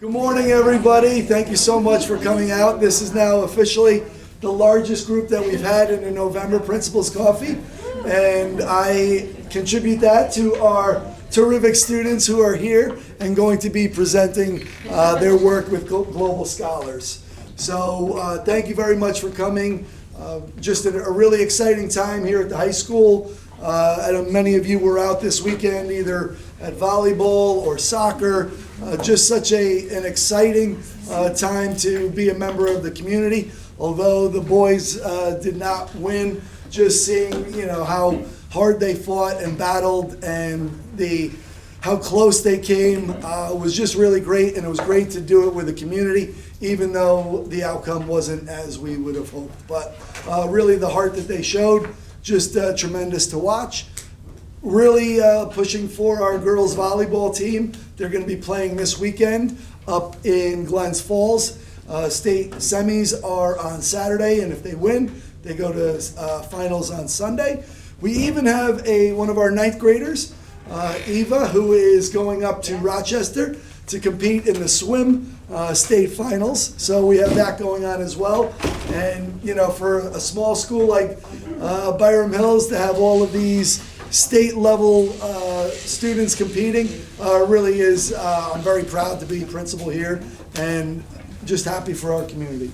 Good morning, everybody. Thank you so much for coming out. This is now officially the largest group that we've had in the November Principals Coffee, and I contribute that to our terrific students who are here and going to be presenting their work with Global Scholars. So thank you very much for coming. Just a really exciting time here at the high school. I know many of you were out this weekend either at volleyball or soccer. Just such an exciting time to be a member of the community. Although the boys did not win, just seeing how hard they fought and battled and how close they came was just really great, and it was great to do it with the community, even though the outcome wasn't as we would have hoped. But really the heart that they showed, just tremendous to watch. Really pushing for our girls volleyball team. They're going to be playing this weekend up in Glens Falls. State semis are on Saturday, and if they win, they go to finals on Sunday. We even have one of our ninth graders, Eva, who is going up to Rochester to compete in the swim state finals. So we have that going on as well. And for a small school like Byram Hills to have all of these state level students competing really is, I'm very proud to be principal here and just happy for our community.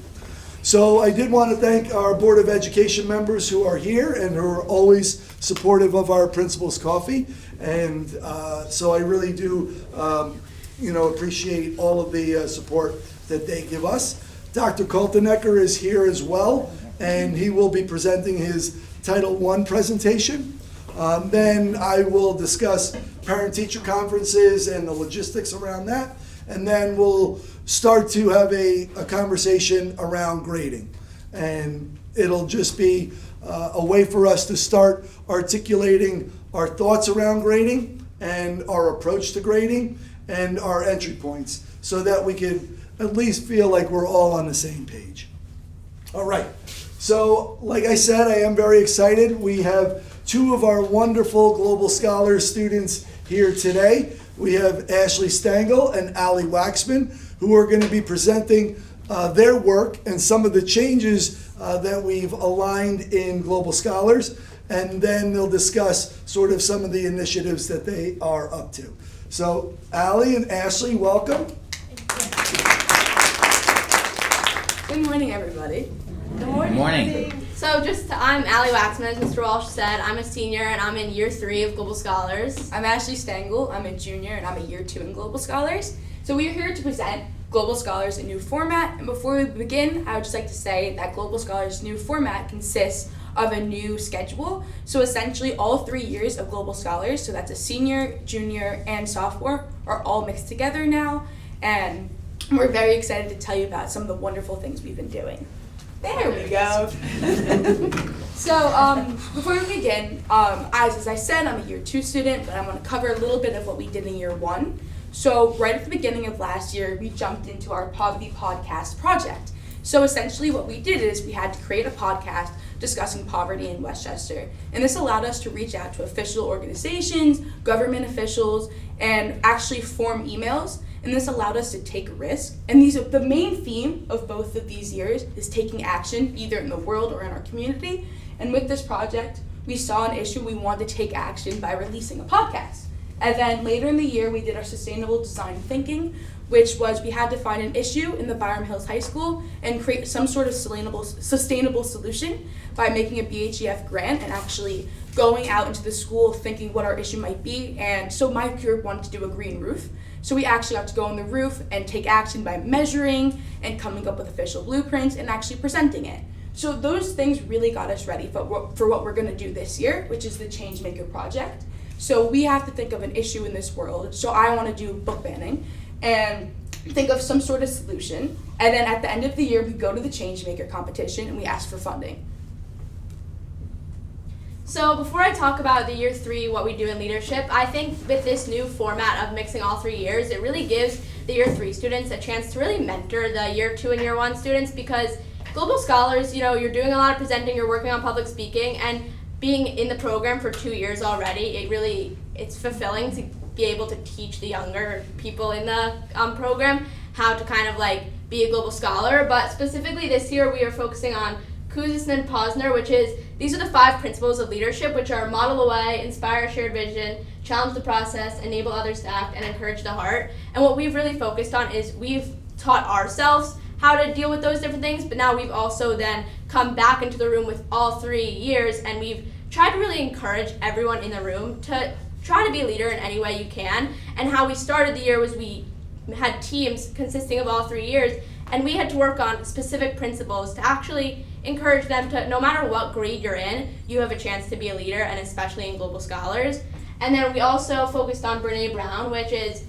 So I did want to thank our Board of Education members who are here and who are always supportive of our Principals Coffee. And so I really do appreciate all of the support that they give us. Dr. Kaltenecker is here as well, and he will be presenting his Title I presentation. Then I will discuss parent-teacher conferences and the logistics around that. And then we'll start to have a conversation around grading. And it'll just be a way for us to start articulating our thoughts around grading and our approach to grading and our entry points so that we can at least feel like we're all on the same page. All right. So like I said, I am very excited. We have two of our wonderful Global Scholars students here today. We have Ashley Stengel and Allie Waxman, who are going to be presenting their work and some of the changes that we've aligned in Global Scholars, and then they'll discuss sort of some of the initiatives that they are up to. So Allie and Ashley, welcome. Good morning, everybody. Good morning. Good morning. So I'm Allie Waxman, as Mr. Walsh said. I'm a senior and I'm in year 3 of Global Scholars. I'm Ashley Stengel. I'm a junior and I'm a year 2 in Global Scholars. So we are here to present Global Scholars' new format. And before we begin, I would just like to say that Global Scholars' new format consists of a new schedule. So essentially all 3 years of Global Scholars, so that's a senior, junior, and sophomore, are all mixed together now. And we're very excited to tell you about some of the wonderful things we've been doing. There we go. So before we begin, as I said, I'm a year 2 student, but I want to cover a little bit of what we did in year 1. So right at the beginning of last year, we jumped into our Poverty Podcast project. So essentially what we did is we had to create a podcast discussing poverty in Westchester. And this allowed us to reach out to official organizations, government officials, and actually form emails. And this allowed us to take a risk. And the main theme of both of these years is taking action, either in the world or in our community. And with this project, we saw an issue. We wanted to take action by releasing a podcast. And then later in the year, we did our sustainable design thinking, which was we had to find an issue in the Byram Hills High School and create some sort of sustainable solution by making a BHHS grant and actually going out into the school thinking what our issue might be. And so my group wanted to do a green roof. So we actually got to go on the roof and take action by measuring and coming up with official blueprints and actually presenting it. So those things really got us ready for what we're going to do this year, which is the Changemaker project. So we have to think of an issue in this world. So I want to do book banning and think of some sort of solution. And then at the end of the year, we go to the Changemaker competition and we ask for funding. So before I talk about the year 3, what we do in leadership, I think with this new format of mixing all 3 years, it really gives the year 3 students a chance to really mentor the year 2 and year 1 students, because Global Scholars, you're doing a lot of presenting, you're working on public speaking, and being in the program for 2 years already, it's fulfilling to be able to teach the younger people in the program how to kind of like be a global scholar. But specifically this year we are focusing on Kuzis and Posner, which is, these are the 5 principles of leadership, which are model the way, inspire a shared vision, challenge the process, enable others to act, and encourage the heart. And what we've really focused on is we've taught ourselves how to deal with those different things, but now we've also then come back into the room with all 3 years, and we've tried to really encourage everyone in the room to try to be a leader in any way you can. And how we started the year was we had teams consisting of all 3 years, and we had to work on specific principles to actually encourage them to, no matter what grade you're in, you have a chance to be a leader, and especially in Global Scholars. And then we also focused on Brene Brown, which is,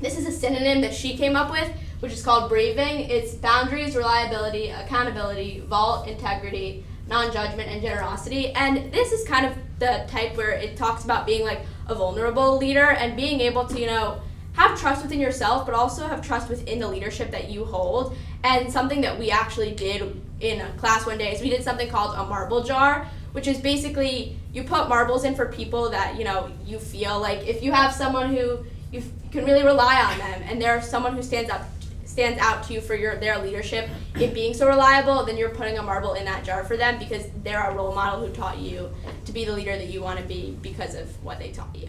this is a synonym that she came up with, which is called braving. It's boundaries, reliability, accountability, vault, integrity, non-judgment, and generosity. And this is kind of the type where it talks about being like a vulnerable leader and being able to, have trust within yourself, but also have trust within the leadership that you hold. And something that we actually did in a class one day is we did something called a marble jar, which is basically you put marbles in for people that, you feel like if you have someone who you can really rely on them, and there's someone who stands out to you for their leadership in being so reliable, then you're putting a marble in that jar for them because they're a role model who taught you to be the leader that you want to be because of what they taught you.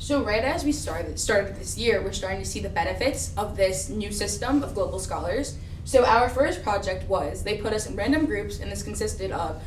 So right as we started this year, we're starting to see the benefits of this new system of Global Scholars. So our first project was, they put us in random groups, and this consisted of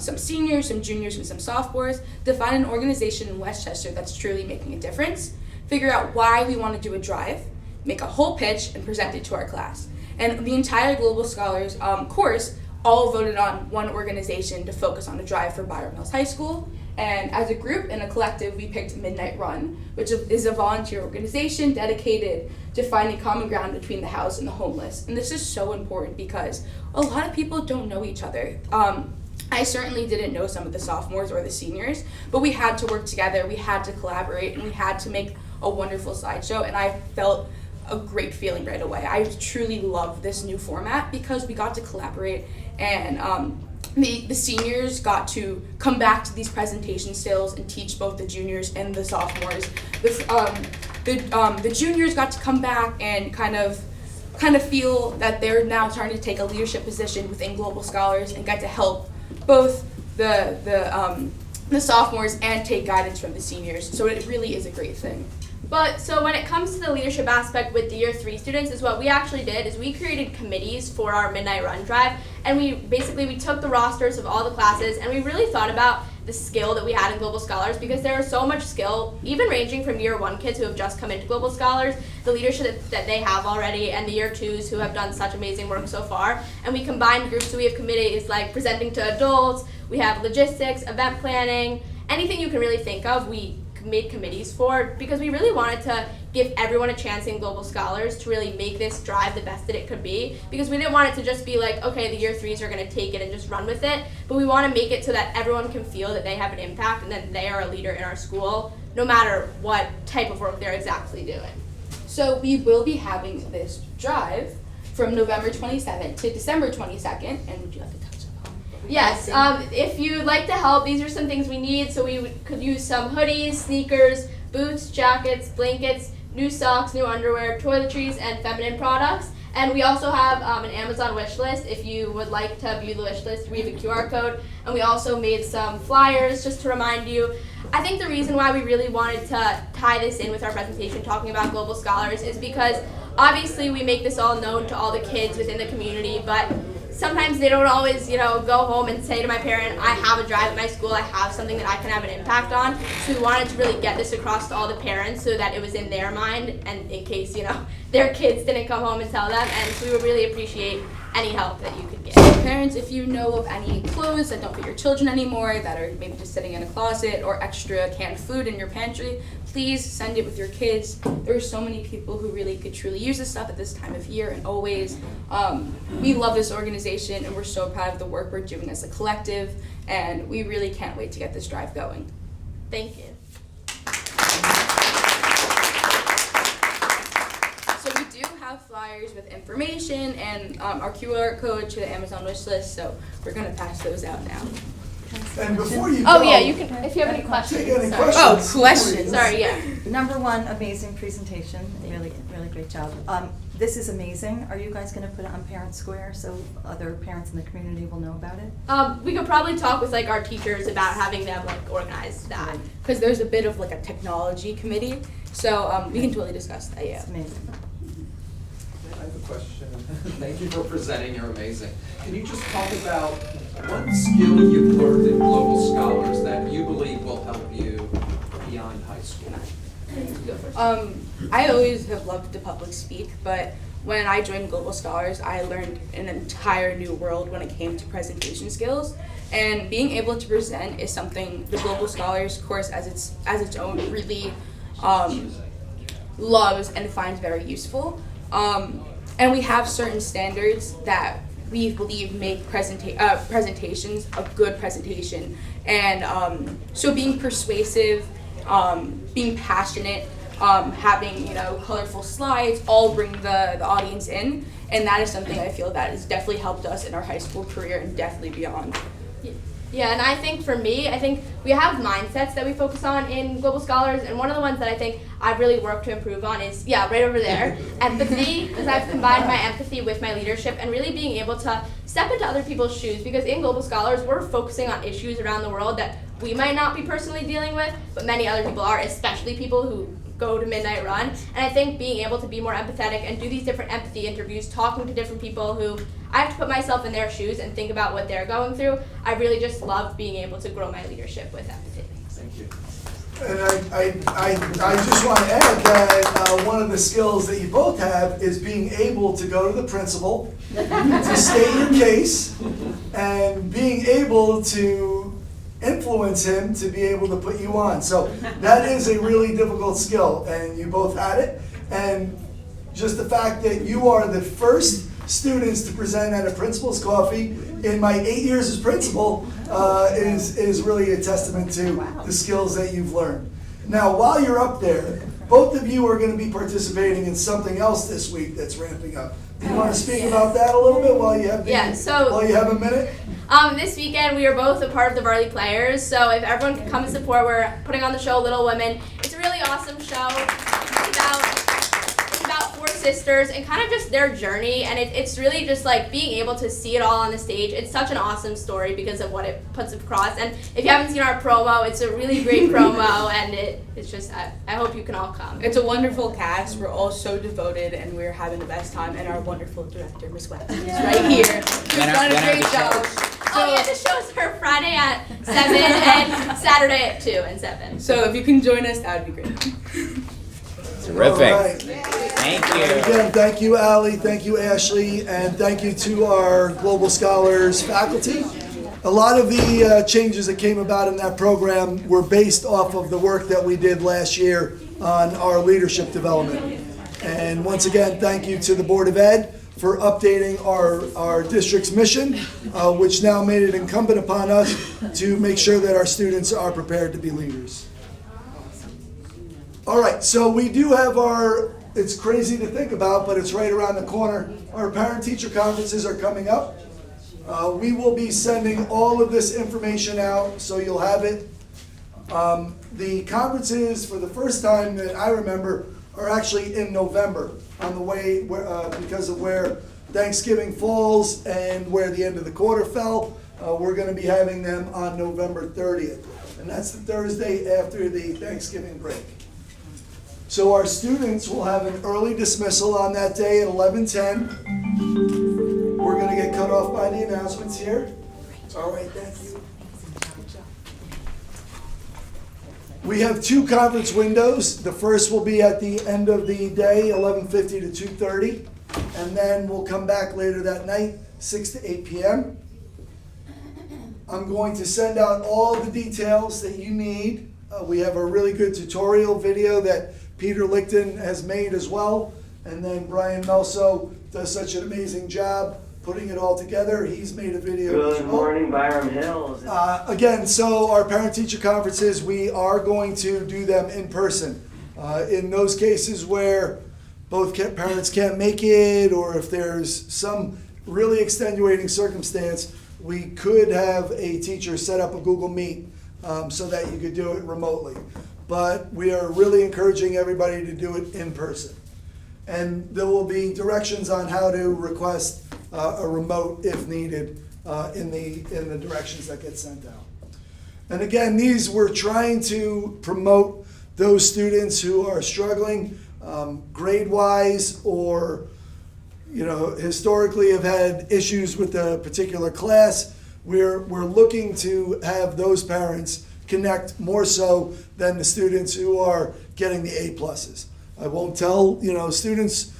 some seniors, some juniors, and some sophomores, to find an organization in Westchester that's truly making a difference, figure out why we want to do a drive, make a whole pitch, and present it to our class. And the entire Global Scholars course all voted on one organization to focus on a drive for Byram Hills High School. And as a group and a collective, we picked Midnight Run, which is a volunteer organization dedicated to finding common ground between the housed and the homeless. And this is so important because a lot of people don't know each other. I certainly didn't know some of the sophomores or the seniors, but we had to work together, we had to collaborate, and we had to make a wonderful slideshow, and I felt a great feeling right away. I truly love this new format because we got to collaborate, and the seniors got to come back to these presentation skills and teach both the juniors and the sophomores. The juniors got to come back and kind of feel that they're now starting to take a leadership position within Global Scholars and get to help both the sophomores and take guidance from the seniors. So it really is a great thing. But so when it comes to the leadership aspect with the year 3 students, is what we actually did is we created committees for our Midnight Run Drive, and we took the rosters of all the classes, and we really thought about the skill that we had in Global Scholars, because there was so much skill, even ranging from year 1 kids who have just come into Global Scholars, the leadership that they have already, and the year 2s who have done such amazing work so far. And we combined groups, so we have committees like presenting to adults, we have logistics, event planning, anything you can really think of, we made committees for, because we really wanted to give everyone a chance in Global Scholars to really make this drive the best that it could be, because we didn't want it to just be like, okay, the year 3s are going to take it and just run with it, but we want to make it so that everyone can feel that they have an impact and that they are a leader in our school, no matter what type of work they're exactly doing. So we will be having this drive from November 27th to December 22nd, and would you like to touch upon? Yes, if you'd like to help, these are some things we need. So we could use some hoodies, sneakers, boots, jackets, blankets, new socks, new underwear, toiletries, and feminine products. And we also have an Amazon wish list. If you would like to view the wish list, we have a QR code. And we also made some flyers just to remind you. I think the reason why we really wanted to tie this in with our presentation talking about Global Scholars is because obviously we make this all known to all the kids within the community, but sometimes they don't always, go home and say to my parent, I have a drive at my school, I have something that I can have an impact on. So we wanted to really get this across to all the parents so that it was in their mind, and in case, their kids didn't come home and tell them. And so we would really appreciate any help that you could get. So parents, if you know of any clothes that don't fit your children anymore, that are maybe just sitting in a closet, or extra canned food in your pantry, please send it with your kids. There are so many people who really could truly use this stuff at this time of year and always. We love this organization, and we're so proud of the work we're doing as a collective, and we really can't wait to get this drive going. Thank you. So we do have flyers with information and our QR code to the Amazon wish list, so we're going to pass those out now. And before you Oh go, yeah, you can, if you have any questions. take any Sorry. questions. Oh, questions. Sorry, yeah. Number one, amazing presentation, really great job. This is amazing. Are you guys gonna put it on Parent Square so other parents in the community will know about it? We could probably talk with like our teachers about having them like organize that. Because there's a bit of like a technology committee, so we can totally discuss that. Yeah. It's amazing. I have a question. Thank you for presenting. You're amazing. Can you just talk about what skill you've learned in Global Scholars that you believe will help you beyond high school? I always have loved to public speak, but when I joined Global Scholars, I learned an entire new world when it came to presentation skills. And being able to present is something the Global Scholars course as its own really loves and finds very useful. And we have certain standards that we believe make presentations a good presentation. And so being persuasive, being passionate, having colorful slides, all bring the audience in, and that is something I feel that has definitely helped us in our high school career and definitely beyond. Yeah, and I think for me, we have mindsets that we focus on in Global Scholars, and one of the ones that I think I've really worked to improve on is, right over there, empathy, because I've combined my empathy with my leadership and really being able to step into other people's shoes, because in Global Scholars, we're focusing on issues around the world that we might not be personally dealing with, but many other people are, especially people who go to Midnight Run. And I think being able to be more empathetic and do these different empathy interviews, talking to different people who I have to put myself in their shoes and think about what they're going through, I really just love being able to grow my leadership with empathy. Thank you. And I just want to add that one of the skills that you both have is being able to go to the principal, to state your case, and being able to influence him to be able to put you on. So that is a really difficult skill, and you both had it. And just the fact that you are the first students to present at a principal's coffee in my 8 years as principal is really a testament to the skills that you've learned. Now, while you're up there, both of you are going to be participating in something else this week that's ramping up. Do you want to speak about that a little bit while you have while you have a minute? This weekend we are both a part of the Burley Players, so if everyone can come and support, we're putting on the show Little Women. It's a really awesome show. It's about four sisters and kind of just their journey, and it's really just like being able to see it all on the stage. It's such an awesome story because of what it puts across, and if you haven't seen our promo, it's a really great promo, and it's just, I hope you can all come. It's a wonderful cast. We're all so devoted, and we're having the best time. And our wonderful director, Miss West, is right here. She's done a great job. The shows are Friday at 7 and Saturday at 2 and 7. So if you can join us, that would be great. Terrific. All right. Thank you. Again, thank you, Allie, thank you, Ashley, and thank you to our Global Scholars faculty. A lot of the changes that came about in that program were based off of the work that we did last year on our leadership development. And once again, thank you to the Board of Ed for updating our district's mission, which now made it incumbent upon us to make sure that our students are prepared to be leaders. All right, so we do have it's crazy to think about, but it's right around the corner. Our parent-teacher conferences are coming up. We will be sending all of this information out, so you'll have it. The conferences, for the first time that I remember, are actually in November on the way because of where Thanksgiving falls and where the end of the quarter fell. We're going to be having them on November 30th, and that's the Thursday after the Thanksgiving break. So our students will have an early dismissal on that day at 11:10. We're going to get cut off by the announcements here. All right, thank you. We have two conference windows. The first will be at the end of the day, 11:50 to 2:30, and then we'll come back later that night, 6 to 8 p.m. I'm going to send out all the details that you need. We have a really good tutorial video that Peter Lichten has made as well, and then Brian Melso does such an amazing job putting it all together. He's made a video. Good morning, Byram Hills. Again, so our parent-teacher conferences, we are going to do them in person. In those cases where both parents can't make it, or if there's some really extenuating circumstance, we could have a teacher set up a Google Meet so that you could do it remotely. But we are really encouraging everybody to do it in person. And there will be directions on how to request a remote if needed in the directions that get sent out. And again, these we're trying to promote those students who are struggling grade-wise or historically have had issues with a particular class. We're looking to have those parents connect more so than the students who are getting the A+. I won't tell students,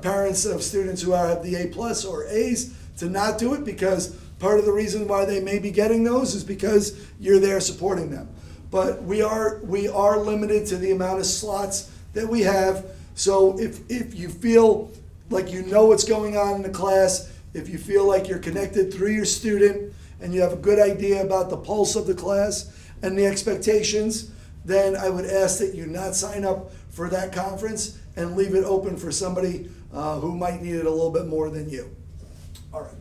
parents of students who have the A+ or A's to not do it, because part of the reason why they may be getting those is because you're there supporting them. But we are limited to the amount of slots that we have. So if you feel like you know what's going on in the class, if you feel like you're connected through your student and you have a good idea about the pulse of the class and the expectations, then I would ask that you not sign up for that conference and leave it open for somebody who might need it a little bit more than you. All right.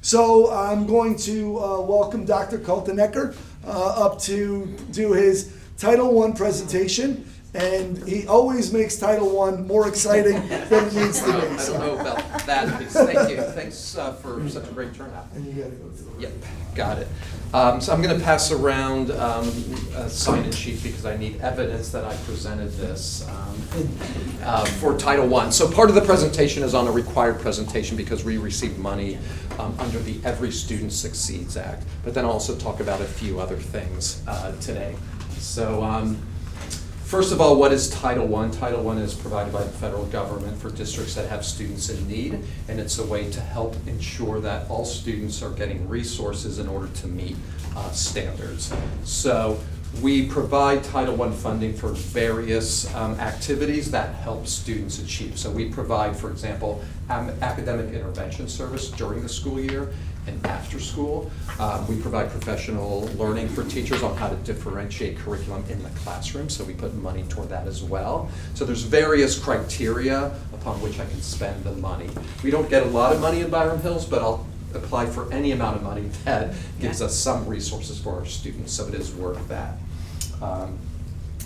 So I'm going to welcome Dr. Kaltenecker up to do his Title I presentation. And he always makes Title I more exciting than it needs to be. I don't know about that piece. Thank you. Thanks for such a great turnout. And you got to go through it. Yep, got it. So I'm going to pass around a sign-in sheet because I need evidence that I presented this for Title I. So part of the presentation is on a required presentation because we received money under the Every Student Succeeds Act, but then I'll also talk about a few other things today. So first of all, what is Title I? Title I is provided by the federal government for districts that have students in need, and it's a way to help ensure that all students are getting resources in order to meet standards. So we provide Title I funding for various activities that help students achieve. So we provide, for example, academic intervention service during the school year and after school. We provide professional learning for teachers on how to differentiate curriculum in the classroom, so we put money toward that as well. So there's various criteria upon which I can spend the money. We don't get a lot of money in Byram Hills, but I'll apply for any amount of money that gives us some resources for our students, so it is worth that.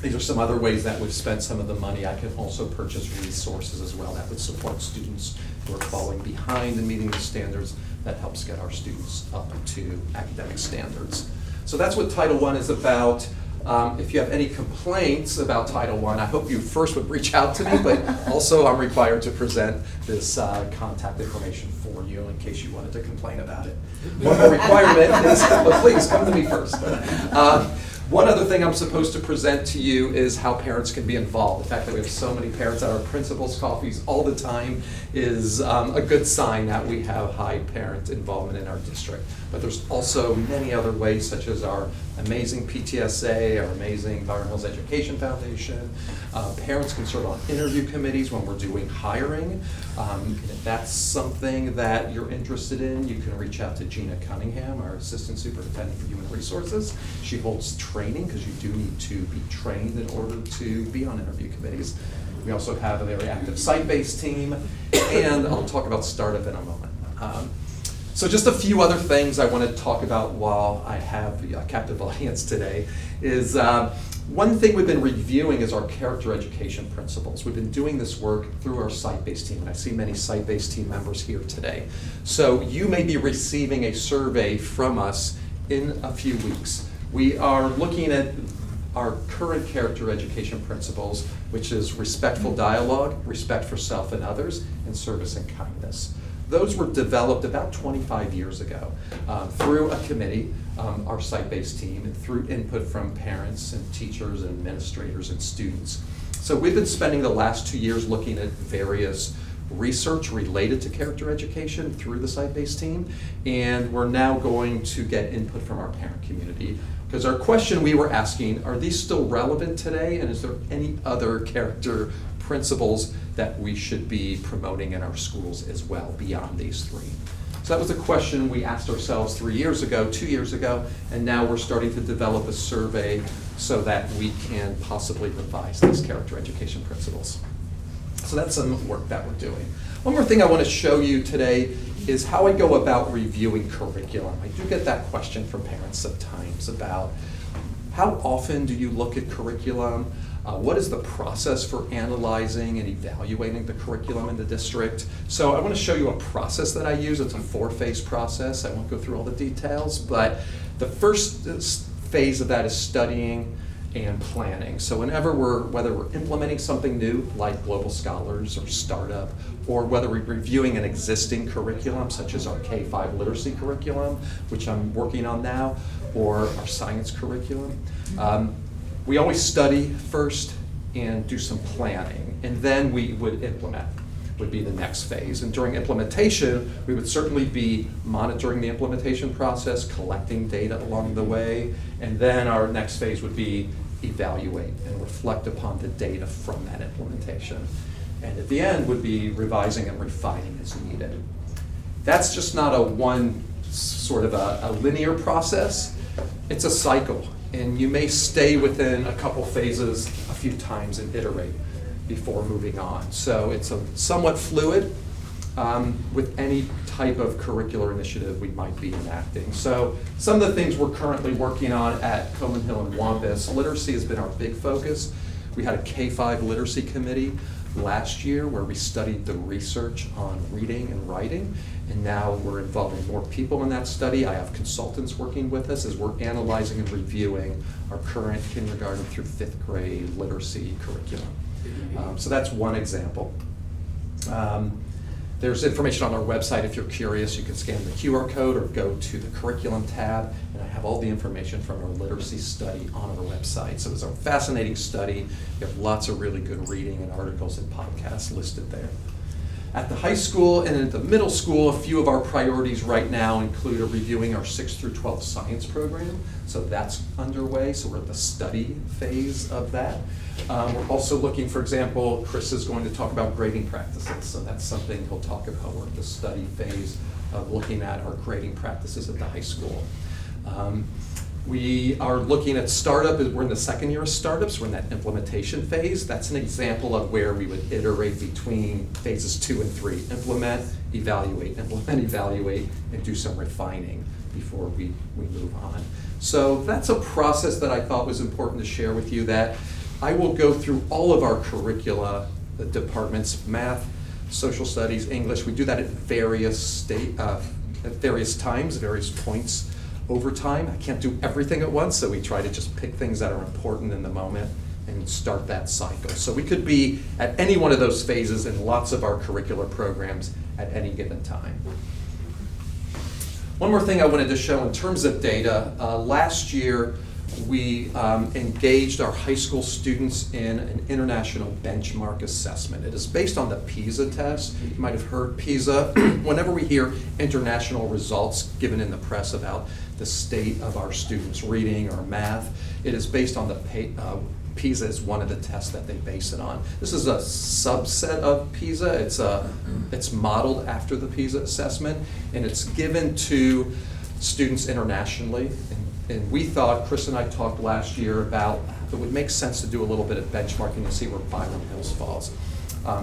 These are some other ways that we've spent some of the money. I can also purchase resources as well that would support students who are falling behind in meeting the standards. That helps get our students up to academic standards. So that's what Title I is about. If you have any complaints about Title I hope you first would reach out to me, but also I'm required to present this contact information for you in case you wanted to complain about it. One more requirement is, but please come to me first. One other thing I'm supposed to present to you is how parents can be involved. The fact that we have so many parents at our principals' coffees all the time is a good sign that we have high parent involvement in our district. But there's also many other ways, such as our amazing PTSA, our amazing Byram Hills Education Foundation. Parents can serve on interview committees when we're doing hiring. If that's something that you're interested in, you can reach out to Gina Cunningham, our Assistant Superintendent for Human Resources. She holds training, because you do need to be trained in order to be on interview committees. We also have a very active site-based team, and I'll talk about startup in a moment. So just a few other things I want to talk about while I have a captive audience today is one thing we've been reviewing is our character education principles. We've been doing this work through our site-based team, and I see many site-based team members here today. So you may be receiving a survey from us in a few weeks. We are looking at our current character education principles, which is respectful dialogue, respect for self and others, and service and kindness. Those were developed about 25 years ago through a committee, our site-based team, and through input from parents and teachers and administrators and students. So we've been spending the last 2 years looking at various research related to character education through the site-based team, and we're now going to get input from our parent community. Because our question we were asking, are these still relevant today, and is there any other character principles that we should be promoting in our schools as well beyond these three? So that was a question we asked ourselves 3 years ago, 2 years ago, and now we're starting to develop a survey so that we can possibly revise these character education principles. So that's some work that we're doing. One more thing I want to show you today is how I go about reviewing curriculum. I do get that question from parents sometimes about how often do you look at curriculum? What is the process for analyzing and evaluating the curriculum in the district? So I want to show you a process that I use. It's a 4-phase process. I won't go through all the details, but the first phase of that is studying and planning. So whether we're implementing something new like Global Scholars or Startup, or whether we're reviewing an existing curriculum such as our K-5 literacy curriculum, which I'm working on now, or our science curriculum, we always study first and do some planning, and then we would implement, would be the next phase. And during implementation, we would certainly be monitoring the implementation process, collecting data along the way, and then our next phase would be evaluate and reflect upon the data from that implementation. And at the end would be revising and refining as needed. That's just not a one sort of a linear process. It's a cycle, and you may stay within a couple phases a few times and iterate before moving on. So it's a somewhat fluid with any type of curricular initiative we might be enacting. So some of the things we're currently working on at Coleman Hill and Wampus, literacy has been our big focus. We had a K-5 literacy committee last year where we studied the research on reading and writing, and now we're involving more people in that study. I have consultants working with us as we're analyzing and reviewing our current kindergarten through 5th grade literacy curriculum. So that's one example. There's information on our website. If you're curious, you can scan the QR code or go to the curriculum tab, and I have all the information from our literacy study on our website. So it's a fascinating study. We have lots of really good reading and articles and podcasts listed there. At the high school and at the middle school, a few of our priorities right now include reviewing our 6th through 12th science program. So that's underway, so we're at the study phase of that. We're also looking, for example, Chris is going to talk about grading practices, so that's something he'll talk about. We're at the study phase of looking at our grading practices at the high school. We are looking at startup. We're in the second year of startups. We're in that implementation phase. That's an example of where we would iterate between phases 2 and 3. Implement, evaluate, and do some refining before we move on. So that's a process that I thought was important to share with you, that I will go through all of our curricula, the departments, math, social studies, English. We do that at various times, various points over time. I can't do everything at once, so we try to just pick things that are important in the moment and start that cycle. So we could be at any one of those phases in lots of our curricular programs at any given time. One more thing I wanted to show in terms of data. Last year, we engaged our high school students in an international benchmark assessment. It is based on the PISA test. You might have heard PISA. Whenever we hear international results given in the press about the state of our students' reading or math, it is based on the PISA is one of the tests that they base it on. This is a subset of PISA. It's modeled after the PISA assessment, and it's given to students internationally. And we thought, Chris and I talked last year about it would make sense to do a little bit of benchmarking to see where Byram Hills falls.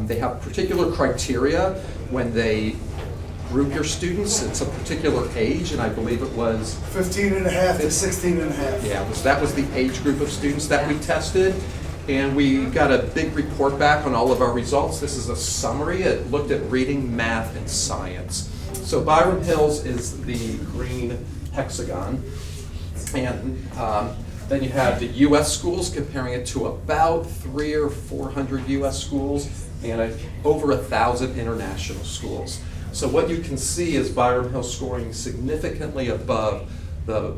They have particular criteria when they group your students. It's a particular age, and I believe it was 15 and a half to 16 and a half. Yeah, that was the age group of students that we tested. And we got a big report back on all of our results. This is a summary. It looked at reading, math, and science. So Byram Hills is the green hexagon. And then you have the U.S. schools, comparing it to about 300 or 400 U.S. schools and over 1,000 international schools. So what you can see is Byram Hills scoring significantly above the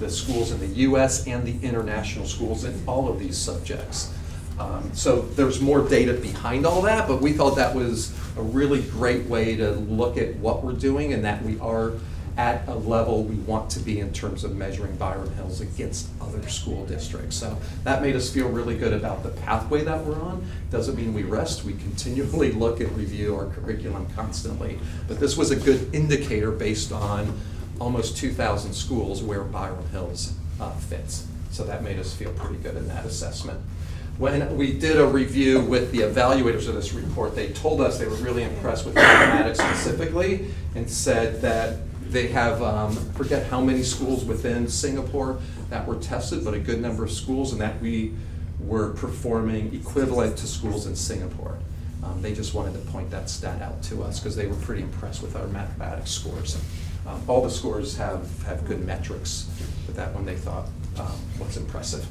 schools in the U.S. and the international schools in all of these subjects. So there's more data behind all that, but we thought that was a really great way to look at what we're doing and that we are at a level we want to be in terms of measuring Byram Hills against other school districts. So that made us feel really good about the pathway that we're on. Doesn't mean we rest. We continually look and review our curriculum constantly. But this was a good indicator based on almost 2,000 schools where Byram Hills fits. So that made us feel pretty good in that assessment. When we did a review with the evaluators of this report, they told us they were really impressed with mathematics specifically and said that they have, forget how many schools within Singapore that were tested, but a good number of schools, and that we were performing equivalent to schools in Singapore. They just wanted to point that stat out to us because they were pretty impressed with our mathematics scores. All the scores have good metrics, but that one they thought was impressive.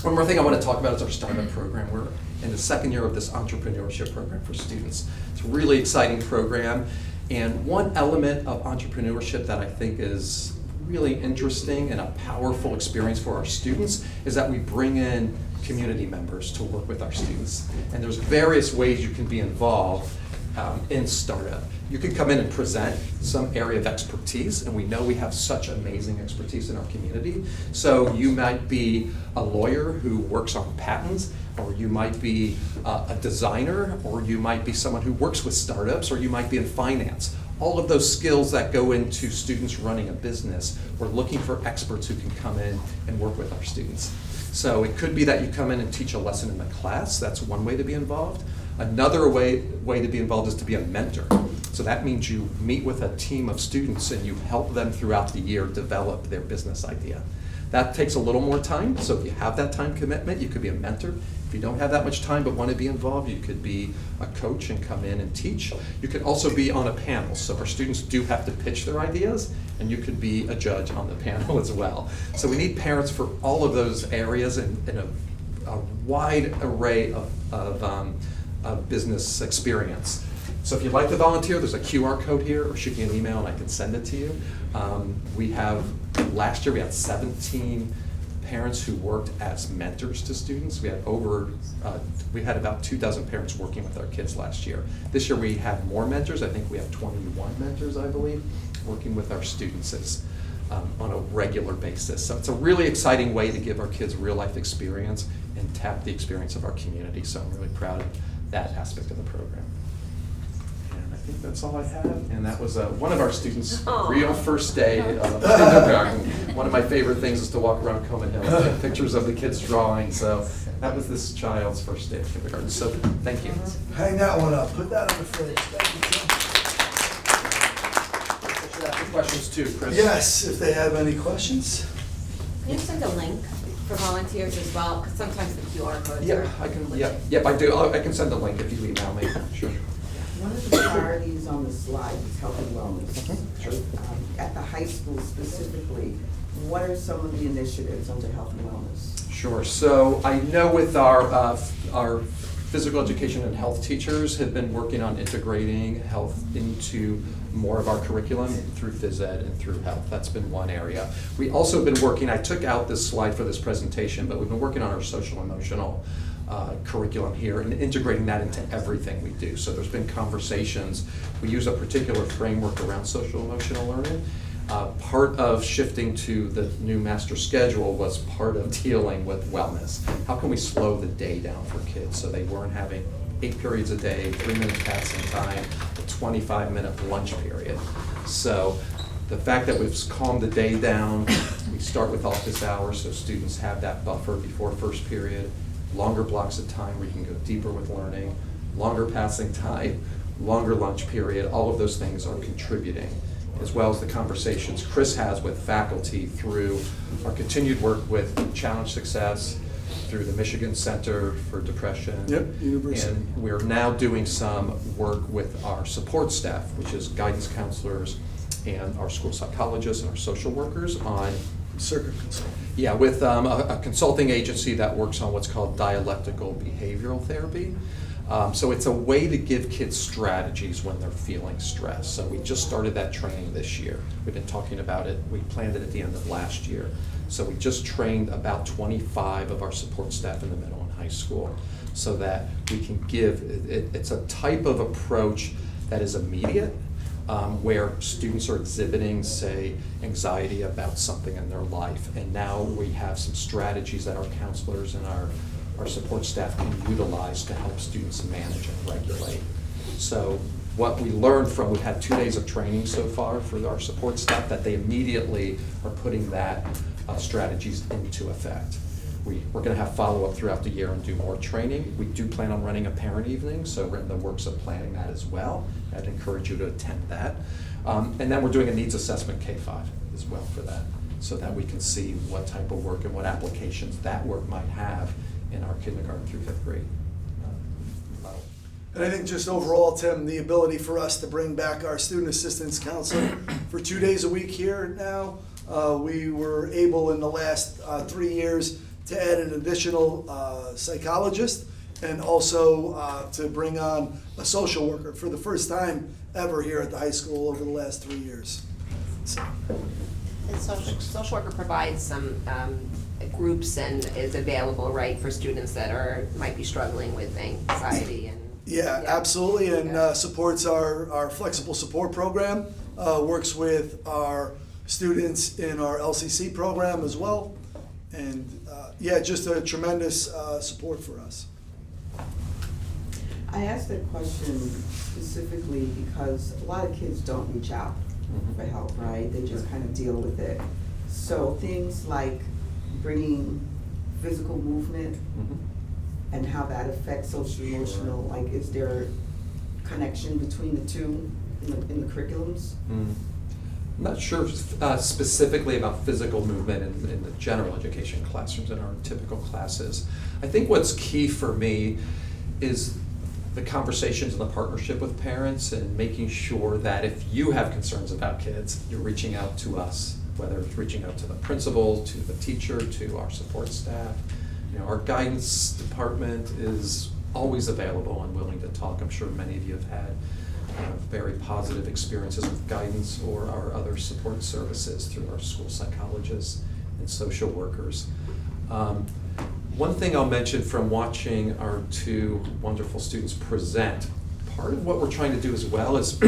One more thing I want to talk about is our startup program. We're in the second year of this entrepreneurship program for students. It's a really exciting program, and one element of entrepreneurship that I think is really interesting and a powerful experience for our students is that we bring in community members to work with our students. And there's various ways you can be involved in startup. You can come in and present some area of expertise, and we know we have such amazing expertise in our community. So you might be a lawyer who works on patents, or you might be a designer, or you might be someone who works with startups, or you might be in finance. All of those skills that go into students running a business, we're looking for experts who can come in and work with our students. So it could be that you come in and teach a lesson in the class. That's one way to be involved. Another way to be involved is to be a mentor. So that means you meet with a team of students and you help them throughout the year develop their business idea. That takes a little more time, so if you have that time commitment, you could be a mentor. If you don't have that much time but want to be involved, you could be a coach and come in and teach. You could also be on a panel, so our students do have to pitch their ideas, and you could be a judge on the panel as well. So we need parents for all of those areas and a wide array of business experience. So if you'd like to volunteer, there's a QR code here, or shoot me an email and I can send it to you. Last year we had 17 parents who worked as mentors to students. We had about 24 parents working with our kids last year. This year we have more mentors. I think we have 21 mentors, I believe, working with our students on a regular basis. So it's a really exciting way to give our kids real life experience and tap the experience of our community. So I'm really proud of that aspect of the program. And I think that's all I have. And that was one of our students' real first day of kindergarten. One of my favorite things is to walk around Coman Hill and take pictures of the kids drawing. So that was this child's first day of kindergarten. So thank you. Hang that one up. Put that on the fridge. Thank you, Tim. I should ask questions too, Chris. Yes, if they have any questions. Can you send a link for volunteers as well? Because sometimes the QR codes Yeah, are. I can. Yep, I do. I can send a link if you email me. Sure. One of the priorities on the slide is health and wellness. Sure. At the high school specifically, what are some of the initiatives under health and wellness? Sure. So I know with our physical education and health teachers have been working on integrating health into more of our curriculum through phys ed and through health. That's been one area. We also have been working, I took out this slide for this presentation, but we've been working on our social emotional curriculum here and integrating that into everything we do. So there's been conversations. We use a particular framework around social emotional learning. Part of shifting to the new master schedule was part of dealing with wellness. How can we slow the day down for kids so they weren't having 8 periods a day, 3-minute passing time, a 25-minute lunch period. So the fact that we've calmed the day down, we start with office hours so students have that buffer before first period, longer blocks of time where you can go deeper with learning, longer passing time, longer lunch period, all of those things are contributing, as well as the conversations Chris has with faculty through our continued work with Challenge Success, through the Michigan Center for Depression. Yep, University. And we're now doing some work with our support staff, which is guidance counselors and our school psychologists and our social workers on Circuit consult. yeah, with a consulting agency that works on what's called dialectical behavioral therapy. So it's a way to give kids strategies when they're feeling stress. So we just started that training this year. We've been talking about it. We planned it at the end of last year. So we just trained about 25 of our support staff in the middle and high school so that we can give, it's a type of approach that is immediate, where students are exhibiting, say, anxiety about something in their life. And now we have some strategies that our counselors and our support staff can utilize to help students manage and regulate. So what we learned from, we've had 2 days of training so far for our support staff, that they immediately are putting that strategies into effect. We're going to have follow-up throughout the year and do more training. We do plan on running a parent evening, so we're in the works of planning that as well. I'd encourage you to attend that. And then we're doing a needs assessment K-5 as well for that, so that we can see what type of work and what applications that work might have in our kindergarten through 5th grade level. And I think just overall, Tim, the ability for us to bring back our Student Assistance Council for 2 days a week here now. We were able in the last 3 years to add an additional psychologist and also to bring on a social worker for the first time ever here at the high school over the last 3 years. So. And social worker provides some groups and is available, right, for students that might be struggling with anxiety and. Yeah, absolutely, and supports our flexible support program, works with our students in our LCC program as well, and yeah, just a tremendous support for us. I asked that question specifically because a lot of kids don't reach out for help, right? They just kind of deal with it. So things like bringing physical movement and how that affects social emotional, like is there a connection between the two in the curriculums? I'm not sure specifically about physical movement in the general education classrooms in our typical classes. I think what's key for me is the conversations and the partnership with parents and making sure that if you have concerns about kids, you're reaching out to us, whether it's reaching out to the principal, to the teacher, to our support staff. You know, our guidance department is always available and willing to talk. I'm sure many of you have had very positive experiences with guidance or our other support services through our school psychologists and social workers. One thing I'll mention from watching our 2 wonderful students present, part of what we're trying to do as well is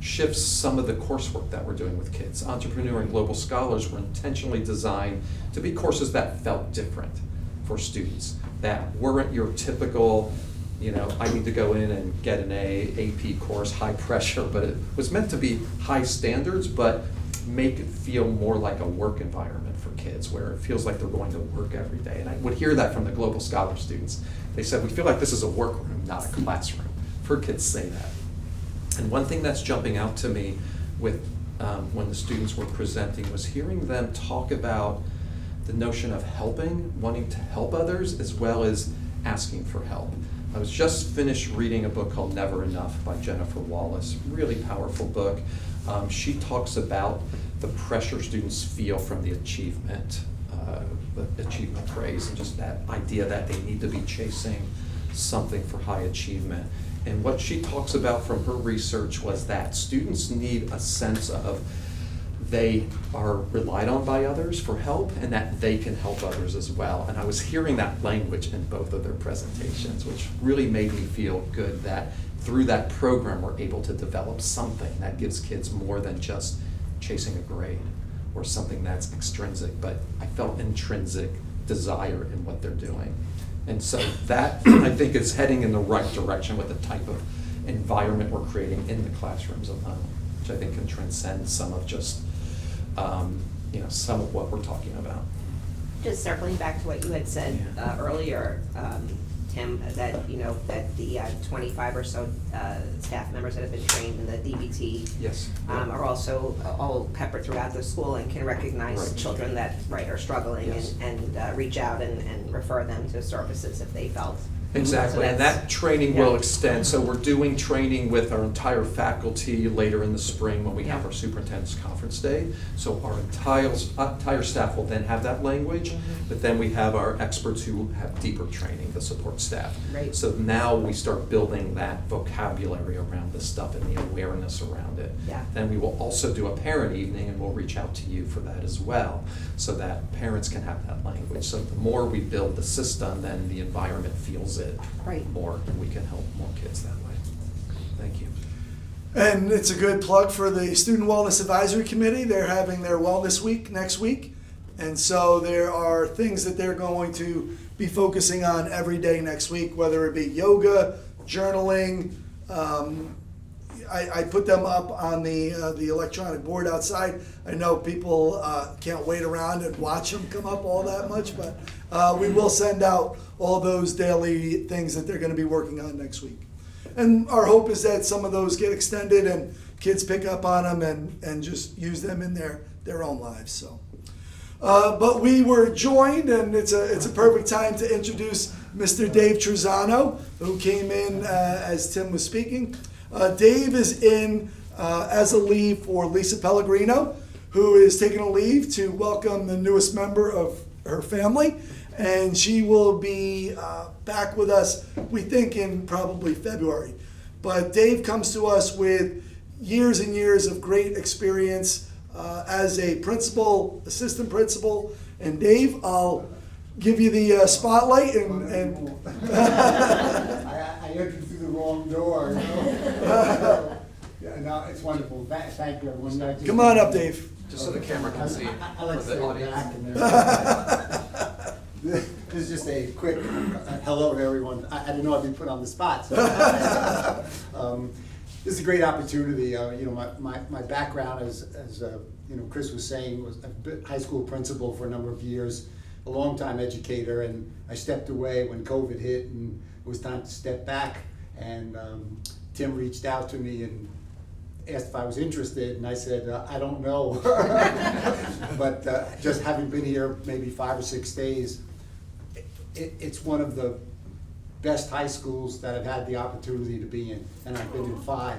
shift some of the coursework that we're doing with kids. Entrepreneur and Global Scholars were intentionally designed to be courses that felt different for students, that weren't your typical, you know, I need to go in and get an AP course, high pressure, but it was meant to be high standards, but make it feel more like a work environment for kids, where it feels like they're going to work every day. And I would hear that from the Global Scholar students. They said, we feel like this is a workroom, not a classroom. I've heard kids say that. And one thing that's jumping out to me with when the students were presenting was hearing them talk about the notion of helping, wanting to help others, as well as asking for help. I was just finished reading a book called Never Enough by Jennifer Wallace, really powerful book. She talks about the pressure students feel from the achievement praise, and just that idea that they need to be chasing something for high achievement. And what she talks about from her research was that students need a sense of they are relied on by others for help and that they can help others as well. And I was hearing that language in both of their presentations, which really made me feel good that through that program we're able to develop something that gives kids more than just chasing a grade or something that's extrinsic, but I felt intrinsic desire in what they're doing. And so that, I think, is heading in the right direction with the type of environment we're creating in the classrooms alone, which I think can transcend some of just some of what we're talking about. Just circling back to what you had said earlier, Tim, that that the 25 or so staff members that have been trained in the DBT Yes. are also all peppered throughout the school and can recognize Right. children that are struggling Yes. and reach out and refer them to services if they felt. Exactly, So and that's- that training will extend. So we're doing training with our entire faculty later in the spring when we have our superintendent's conference day. So our entire staff will then have that language, but then we have our experts who have deeper training, the support staff. Right. So now we start building that vocabulary around this stuff and the awareness around it. Yeah. Then we will also do a parent evening, and we'll reach out to you for that as well, so that parents can have that language. So the more we build the system, then the environment feels it Right. more, and we can help more kids that way. Thank you. And it's a good plug for the Student Wellness Advisory Committee. They're having their Wellness Week next week. And so there are things that they're going to be focusing on every day next week, whether it be yoga, journaling, I put them up on the electronic board outside. I know people can't wait around and watch them come up all that much, but we will send out all those daily things that they're going to be working on next week. And our hope is that some of those get extended and kids pick up on them and just use them in their own lives. So, but we were joined, and it's a perfect time to introduce Mr. Dave Trizano, who came in as Tim was speaking. Dave is in as a leave for Lisa Pellegrino, who is taking a leave to welcome the newest member of her family, and she will be back with us, we think, in probably February. But Dave comes to us with years and years of great experience as a principal, assistant principal, and Dave, I'll give you the spotlight and I entered through the wrong door. You know? Yeah, no, it's wonderful. Thank you, everyone. come on up, Dave. Just so the camera can see I like to for the stay audience. back and there. This is just a quick hello to everyone. I didn't know I'd be put on the spot. So. This is a great opportunity. You know, my background, as you know, Chris was saying, was a high school principal for a number of years, a long-time educator, and I stepped away when COVID hit, and it was time to step back. And Tim reached out to me and asked if I was interested, and I said, I don't know. But just having been here maybe 5 or 6 days, it's one of the best high schools that I've had the opportunity to be in, and I've been in 5.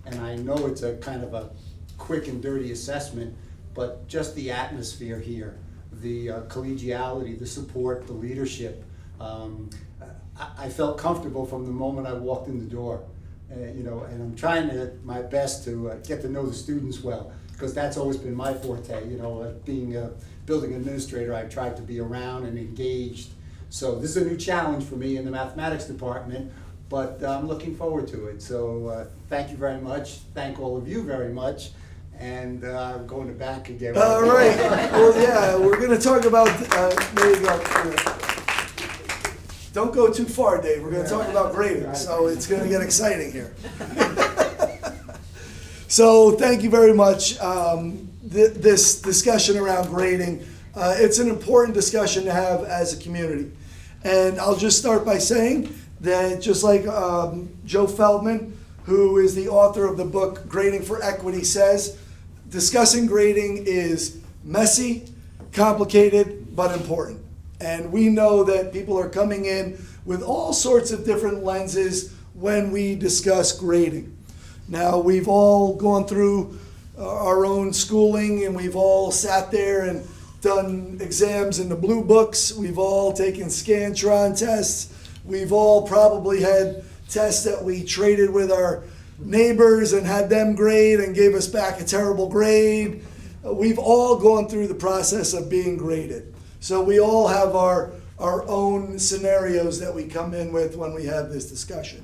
And I know it's a kind of a quick and dirty assessment, but just the atmosphere here, the collegiality, the support, the leadership, I felt comfortable from the moment I walked in the door. You know, and I'm trying my best to get to know the students well, because that's always been my forte. You know, being a building administrator, I've tried to be around and engaged. So this is a new challenge for me in the mathematics department, but I'm looking forward to it. So thank you very much. Thank all of you very much. And I'm going to back again. All right. Well, yeah, we're going to talk about, there you go. Don't go too far, Dave. We're going to talk about grading, so it's going to get exciting here. So thank you very much. This discussion around grading, it's an important discussion to have as a community. And I'll just start by saying that just like Joe Feldman, who is the author of the book Grading for Equity, says, discussing grading is messy, complicated, but important. And we know that people are coming in with all sorts of different lenses when we discuss grading. Now, we've all gone through our own schooling, and we've all sat there and done exams in the blue books. We've all taken Scantron tests. We've all probably had tests that we traded with our neighbors and had them grade and gave us back a terrible grade. We've all gone through the process of being graded. So we all have our own scenarios that we come in with when we have this discussion.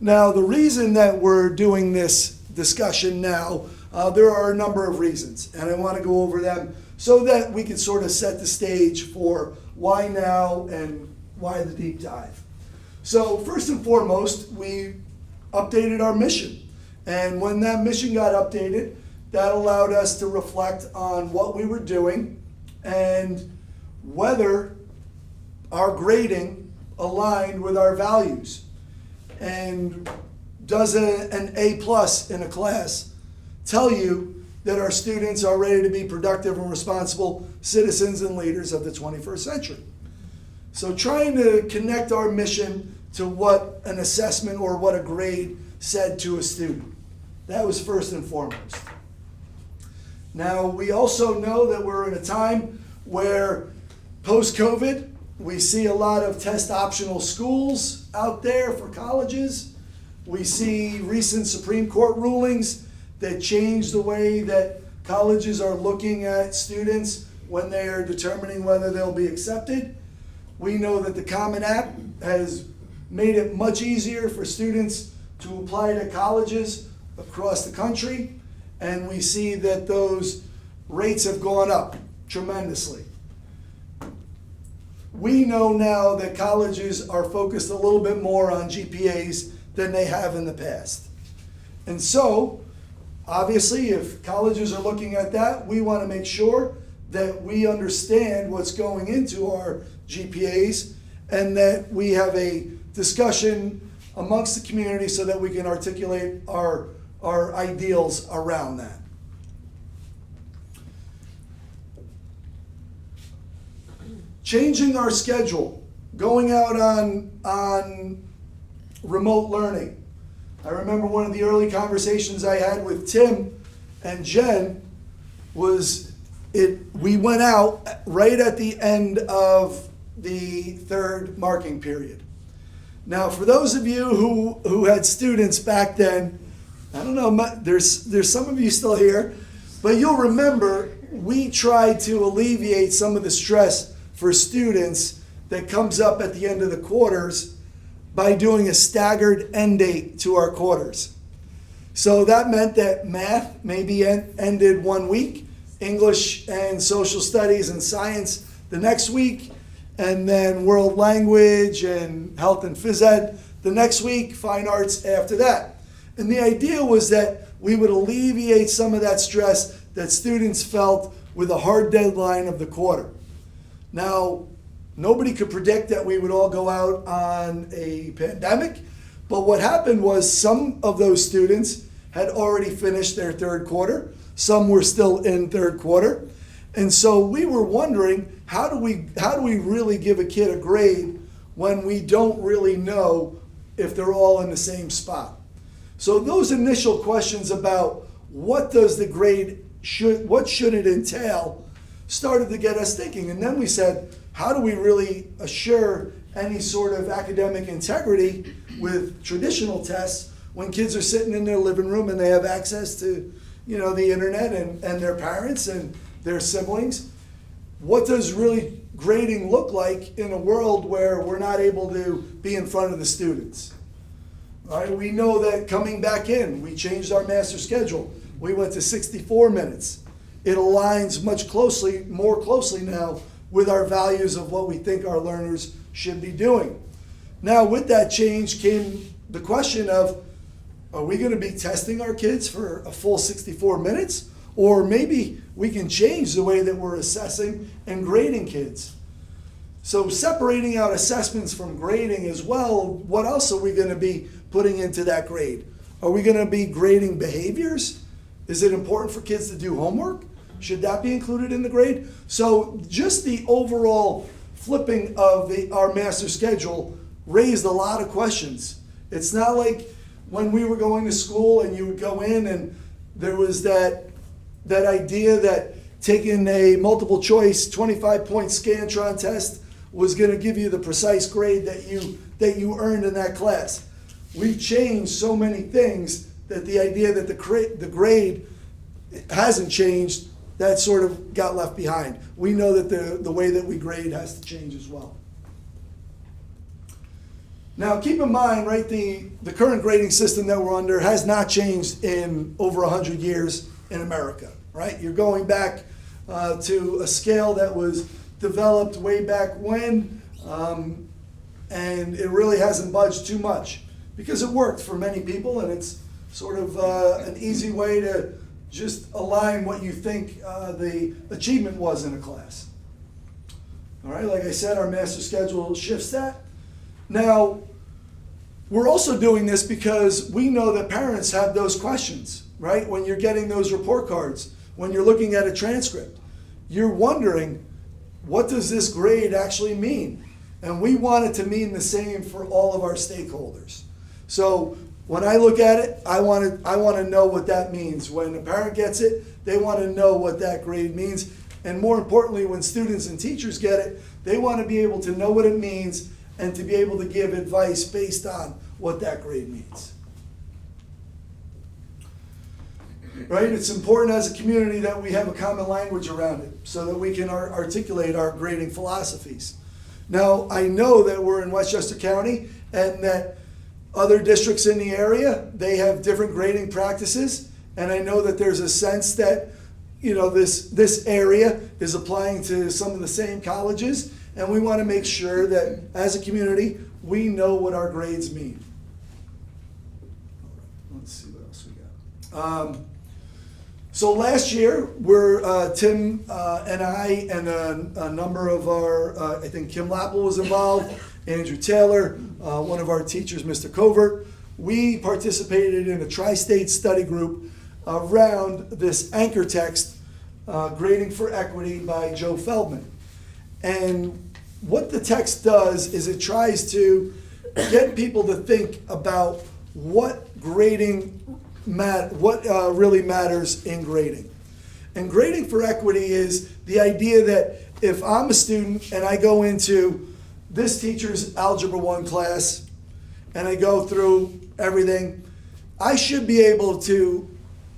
Now, the reason that we're doing this discussion now, there are a number of reasons, and I want to go over them so that we can sort of set the stage for why now and why the deep dive. So first and foremost, we updated our mission. And when that mission got updated, that allowed us to reflect on what we were doing and whether our grading aligned with our values. And does an A+ in a class tell you that our students are ready to be productive and responsible citizens and leaders of the 21st century? So trying to connect our mission to what an assessment or what a grade said to a student. That was first and foremost. Now, we also know that we're in a time where post-COVID, we see a lot of test optional schools out there for colleges. We see recent Supreme Court rulings that change the way that colleges are looking at students when they are determining whether they'll be accepted. We know that the Common App has made it much easier for students to apply to colleges across the country, and we see that those rates have gone up tremendously. We know now that colleges are focused a little bit more on GPAs than they have in the past. And so, obviously, if colleges are looking at that, we want to make sure that we understand what's going into our GPAs and that we have a discussion amongst the community so that we can articulate our ideals around that. Changing our schedule, going out on remote learning. I remember one of the early conversations I had with Tim and Jen was we went out right at the end of the third marking period. Now, for those of you who had students back then, I don't know, there's some of you still here, but you'll remember we tried to alleviate some of the stress for students that comes up at the end of the quarters by doing a staggered end date to our quarters. So that meant that math maybe ended 1 week, English and social studies and science the next week, and then world language and health and phys ed the next week, fine arts after that. And the idea was that we would alleviate some of that stress that students felt with a hard deadline of the quarter. Now, nobody could predict that we would all go out on a pandemic, but what happened was some of those students had already finished their third quarter. Some were still in third quarter. And so we were wondering, how do we really give a kid a grade when we don't really know if they're all in the same spot? So those initial questions about what does the grade what should it entail started to get us thinking. And then we said, how do we really assure any sort of academic integrity with traditional tests when kids are sitting in their living room and they have access to, the internet and their parents and their siblings? What does really grading look like in a world where we're not able to be in front of the students? All right, we know that coming back in, we changed our master schedule. We went to 64 minutes. It aligns more closely now with our values of what we think our learners should be doing. Now, with that change came the question of, are we going to be testing our kids for a full 64 minutes? Or maybe we can change the way that we're assessing and grading kids. So separating out assessments from grading as well, what else are we going to be putting into that grade? Are we going to be grading behaviors? Is it important for kids to do homework? Should that be included in the grade? So just the overall flipping of our master schedule raised a lot of questions. It's not like when we were going to school and you would go in and there was that idea that taking a multiple choice 25-point Scantron test was going to give you the precise grade that you earned in that class. We've changed so many things that the idea that the grade hasn't changed, that sort of got left behind. We know that the way that we grade has to change as well. Now, keep in mind, right, the current grading system that we're under has not changed in over 100 years in America, right? You're going back to a scale that was developed way back when, and it really hasn't budged too much because it worked for many people, and it's sort of an easy way to just align what you think the achievement was in a class. All right, like I said, our master schedule shifts that. Now, we're also doing this because we know that parents have those questions, right? When you're getting those report cards, when you're looking at a transcript, you're wondering, what does this grade actually mean? And we want it to mean the same for all of our stakeholders. So when I look at it, I want to know what that means. When a parent gets it, they want to know what that grade means. And more importantly, when students and teachers get it, they want to be able to know what it means and to be able to give advice based on what that grade means. Right? It's important as a community that we have a common language around it so that we can articulate our grading philosophies. Now, I know that we're in Westchester County and that other districts in the area, they have different grading practices, and I know that there's a sense that, this area is applying to some of the same colleges, and we want to make sure that as a community, we know what our grades mean. let's see what else we got. So last year, Tim and I and a number of our, I think Kim Lappel was involved, Andrew Taylor, one of our teachers, Mr. Covert. We participated in a tri-state study group around this anchor text, Grading for Equity by Joe Feldman. And what the text does is it tries to get people to think about what grading really matters in grading. And grading for equity is the idea that if I'm a student and I go into this teacher's Algebra 1 class and I go through everything, I should be able to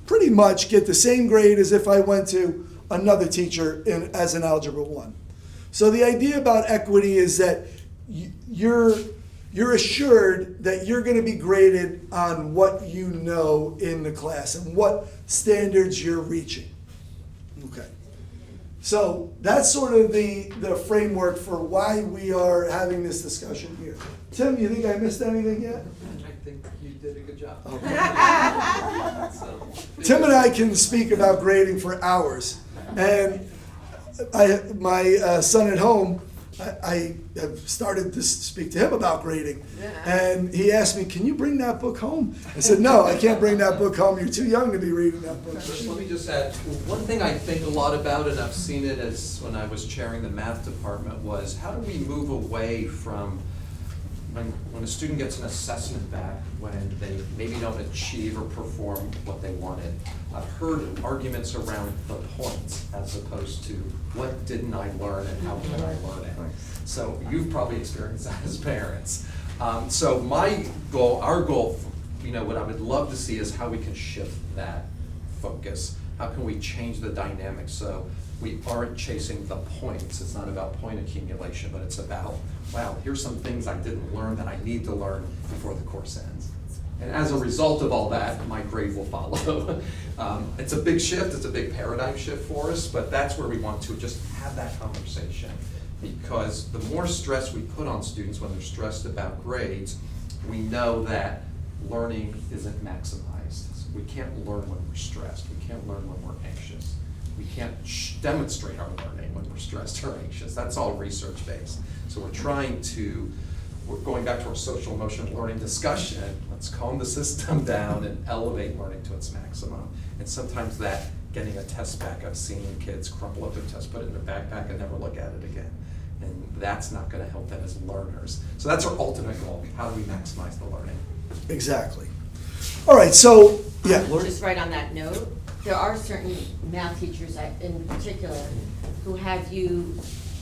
pretty much get the same grade as if I went to another teacher as an Algebra 1. So the idea about equity is that you're assured that you're going to be graded on what you know in the class and what standards you're reaching. Okay. So that's sort of the framework for why we are having this discussion here. Tim, you think I missed anything yet? I think you did a good job. Okay. So, Tim and I can speak about grading for hours. And my son at home, I have started to speak to him about grading. And he asked me, can you bring that book home? I said, no, I can't bring that book home. You're too young to be reading that book. First, let me just add, one thing I think a lot about, and I've seen it as when I was chairing the math department, was how do we move away from when a student gets an assessment back when they maybe don't achieve or perform what they wanted. I've heard arguments around the points as opposed to what didn't I learn and how can I learn it. So you've probably experienced that as parents. So my goal, our goal, what I would love to see is how we can shift that focus. How can we change the dynamic so we aren't chasing the points? It's not about point accumulation, but it's about, wow, here's some things I didn't learn that I need to learn before the course ends. And as a result of all that, my grade will follow. It's a big shift, it's a big paradigm shift for us, but that's where we want to just have that conversation. Because the more stress we put on students when they're stressed about grades, we know that learning isn't maximized. We can't learn when we're stressed. We can't learn when we're anxious. We can't demonstrate our learning when we're stressed or anxious. That's all research-based. So we're going back to our social emotional learning discussion. Let's calm the system down and elevate learning to its maximum. And sometimes that, getting a test back, I've seen kids crumple up their test, put it in their backpack, and never look at it again. And that's not going to help them as learners. So that's our ultimate goal. How do we maximize the learning? Exactly. All right, so, yeah, Lori? Just right on that note, there are certain math teachers in particular who have you,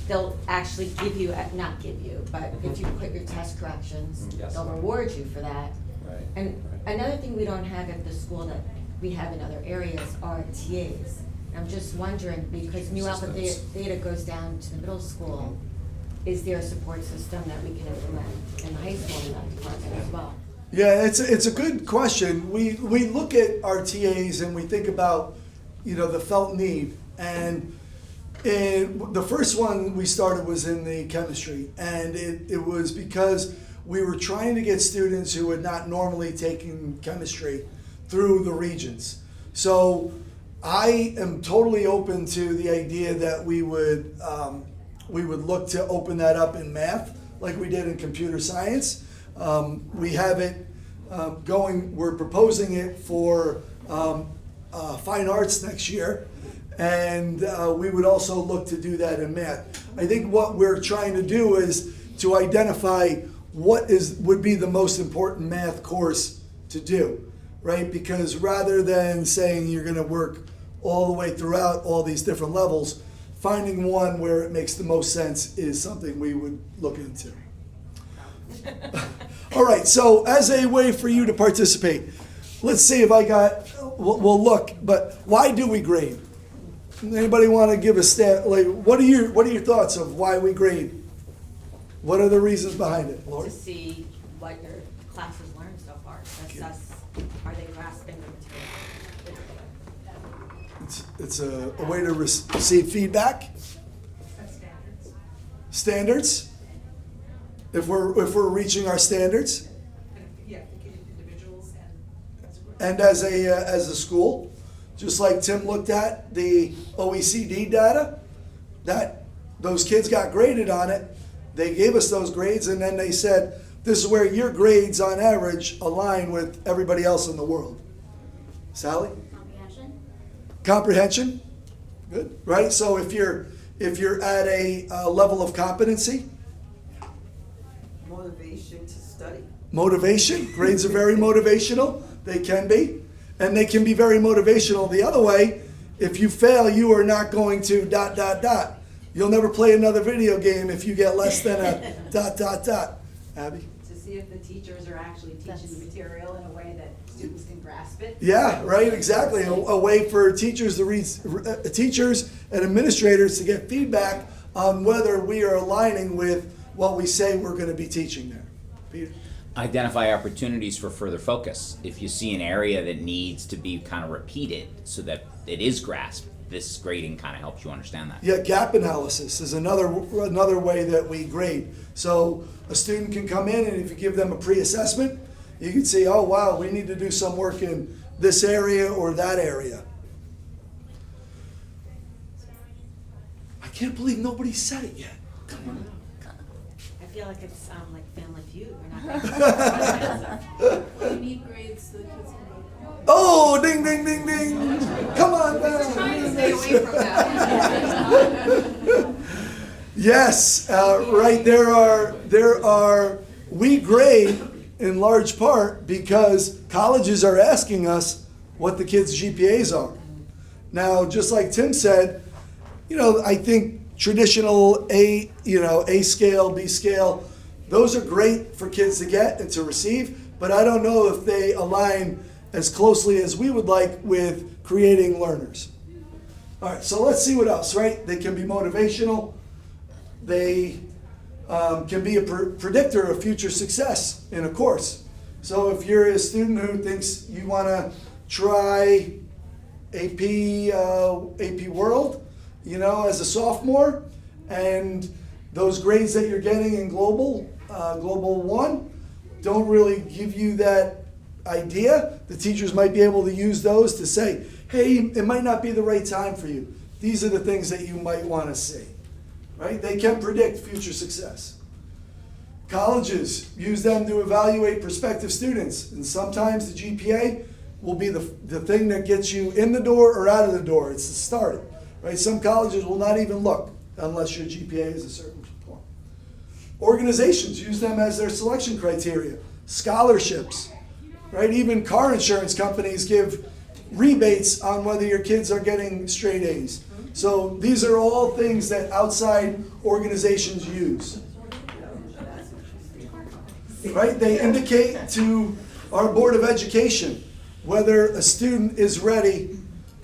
they'll actually give you, not give you, but if you put your test corrections, Yes. they'll reward you for that. Right. And another thing we don't have at the school that we have in other areas are TAs. I'm just wondering, because New Alpha Theta goes down to the middle school, is there a support system that we can implement in the high school in that department as well? Yeah, it's a good question. We look at our TAs and we think about, the felt need. And the first one we started was in the chemistry. And it was because we were trying to get students who had not normally taken chemistry through the regions. So I am totally open to the idea that we would look to open that up in math like we did in computer science. We have it going, we're proposing it for fine arts next year, and we would also look to do that in math. I think what we're trying to do is to identify what would be the most important math course to do, right? Because rather than saying you're going to work all the way throughout all these different levels, finding one where it makes the most sense is something we would look into. All right, so as a way for you to participate, let's see if we'll look, but why do we grade? Anybody want to give a stat, like, what are your thoughts of why we grade? What are the reasons behind it, Lori? To see what your classes learned so far, assess, are they grasping the material? It's a way to receive feedback. Standards. If we're reaching our standards. Yeah, individuals and that's where and as a school, just like Tim looked at the OECD data, that those kids got graded on it. They gave us those grades, and then they said, this is where your grades on average align with everybody else in the world. Sally? Comprehension. Comprehension? Good, right? So if you're at a level of competency, Motivation to study. motivation, grades are very motivational. They can be. And they can be very motivational the other way. If you fail, you are not going to ... You'll never play another video game if you get less than a ... Abby? To see if the teachers are actually teaching the material in a way that students can grasp it. Yeah, right, exactly. A way for teachers to read, teachers and administrators to get feedback on whether we are aligning with what we say we're going to be teaching there. Peter? Identify opportunities for further focus. If you see an area that needs to be kind of repeated so that it is grasped, this grading kind of helps you understand that. Yeah, gap analysis is another way that we grade. So a student can come in, and if you give them a pre-assessment, you can see, oh wow, we need to do some work in this area or that area. I can't believe nobody said it yet. Come on. I feel like it's like Family Feud. We're not Well, you need grades so the kids can go. Oh, ding, ding, ding, ding. Come on down. Trying to stay away from that. Yes, right. There are, we grade in large part because colleges are asking us what the kids' GPAs are. Now, just like Tim said, I think traditional A scale, B scale, those are great for kids to get and to receive, but I don't know if they align as closely as we would like with creating learners. All right, so let's see what else, right? They can be motivational. They can be a predictor of future success in a course. So if you're a student who thinks you want to try AP World, as a sophomore, and those grades that you're getting in Global 1 don't really give you that idea, the teachers might be able to use those to say, hey, it might not be the right time for you. These are the things that you might want to see, right? They can predict future success. Colleges use them to evaluate prospective students, and sometimes the GPA will be the thing that gets you in the door or out of the door. It's the start, right? Some colleges will not even look unless your GPA is a certain point. Organizations use them as their selection criteria. Scholarships, right? Even car insurance companies give rebates on whether your kids are getting straight A's. So these are all things that outside organizations use. Right? They indicate to our Board of Education whether a student is ready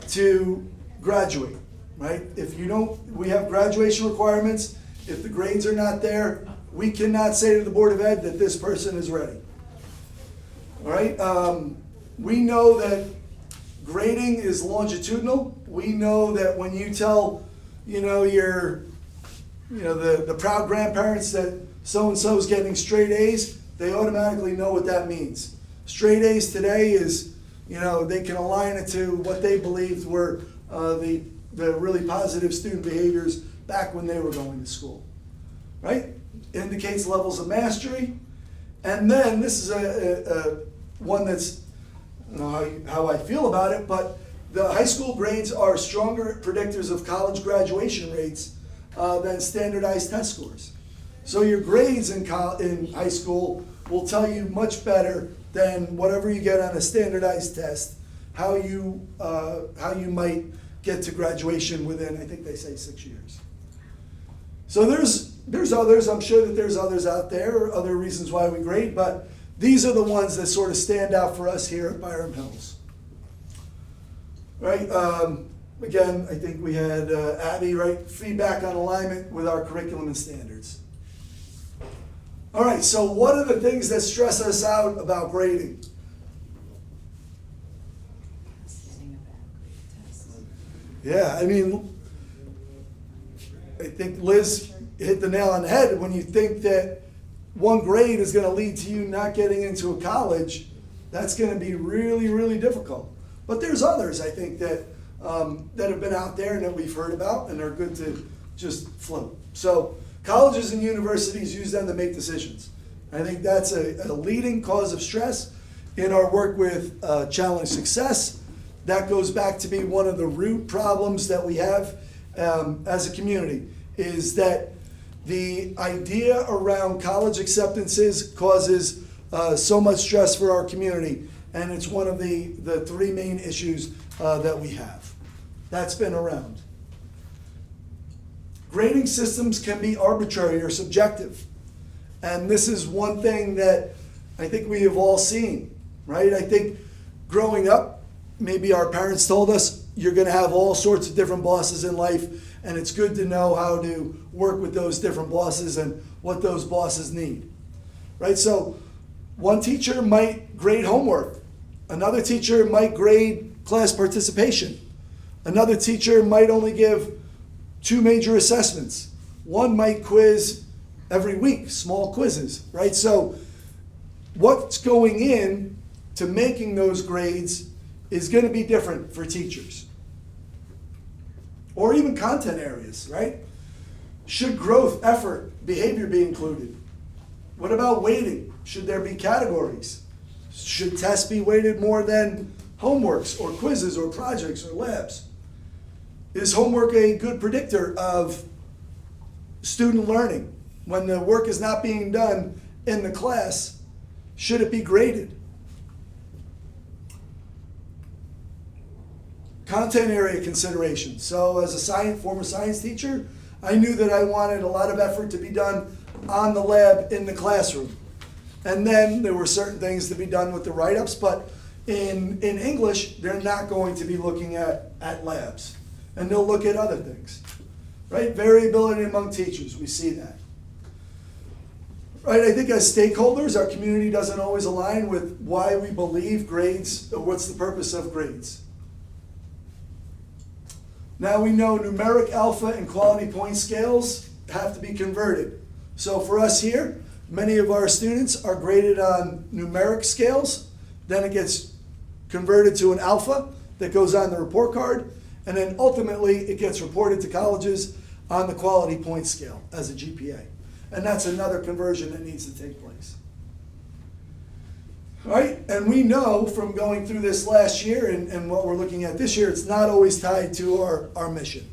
to graduate. Right? If you don't, we have graduation requirements. If the grades are not there, we cannot say to the Board of Ed that this person is ready. All right? We know that grading is longitudinal. We know that when you tell, the proud grandparents that so-and-so is getting straight A's, they automatically know what that means. Straight A's today is, they can align it to what they believed were the really positive student behaviors back when they were going to school, right? Indicates levels of mastery. And then this is a one that's, I don't know how I feel about it, but the high school grades are stronger predictors of college graduation rates than standardized test scores. So your grades in high school will tell you much better than whatever you get on a standardized test, how you might get to graduation within, I think they say 6 years. So there's others, I'm sure that there's others out there, other reasons why we grade, but these are the ones that sort of stand out for us here at Byram Hills. Right, again, I think we had Abby, right, feedback on alignment with our curriculum and standards. All right, so what are the things that stress us out about grading? Yeah, I think Liz hit the nail on the head when you think that one grade is going to lead to you not getting into a college. That's going to be really, really difficult. But there's others, I think, that have been out there and that we've heard about and are good to just float. So colleges and universities use them to make decisions. I think that's a leading cause of stress in our work with challenge success. That goes back to be one of the root problems that we have as a community, is that the idea around college acceptances causes so much stress for our community, and it's one of the three main issues that we have. That's been around. Grading systems can be arbitrary or subjective, and this is one thing that I think we have all seen, right? I think growing up, maybe our parents told us you're going to have all sorts of different bosses in life, and it's good to know how to work with those different bosses and what those bosses need, right? So one teacher might grade homework. Another teacher might grade class participation. Another teacher might only give 2 major assessments. One might quiz every week, small quizzes, right? So what's going in to making those grades is going to be different for teachers. Or even content areas, right? Should growth, effort, behavior be included? What about weighting? Should there be categories? Should tests be weighted more than homeworks or quizzes or projects or labs? Is homework a good predictor of student learning? When the work is not being done in the class, should it be graded? Content area considerations. So as a former science teacher, I knew that I wanted a lot of effort to be done on the lab in the classroom. And then there were certain things to be done with the write-ups, but in English, they're not going to be looking at labs. And they'll look at other things, right? Variability among teachers, we see that. Right, I think as stakeholders, our community doesn't always align with why we believe grades, or what's the purpose of grades. Now we know numeric alpha and quality point scales have to be converted. So for us here, many of our students are graded on numeric scales, then it gets converted to an alpha that goes on the report card, and then ultimately it gets reported to colleges on the quality point scale as a GPA. And that's another conversion that needs to take place. All right, and we know from going through this last year and what we're looking at this year, it's not always tied to our mission.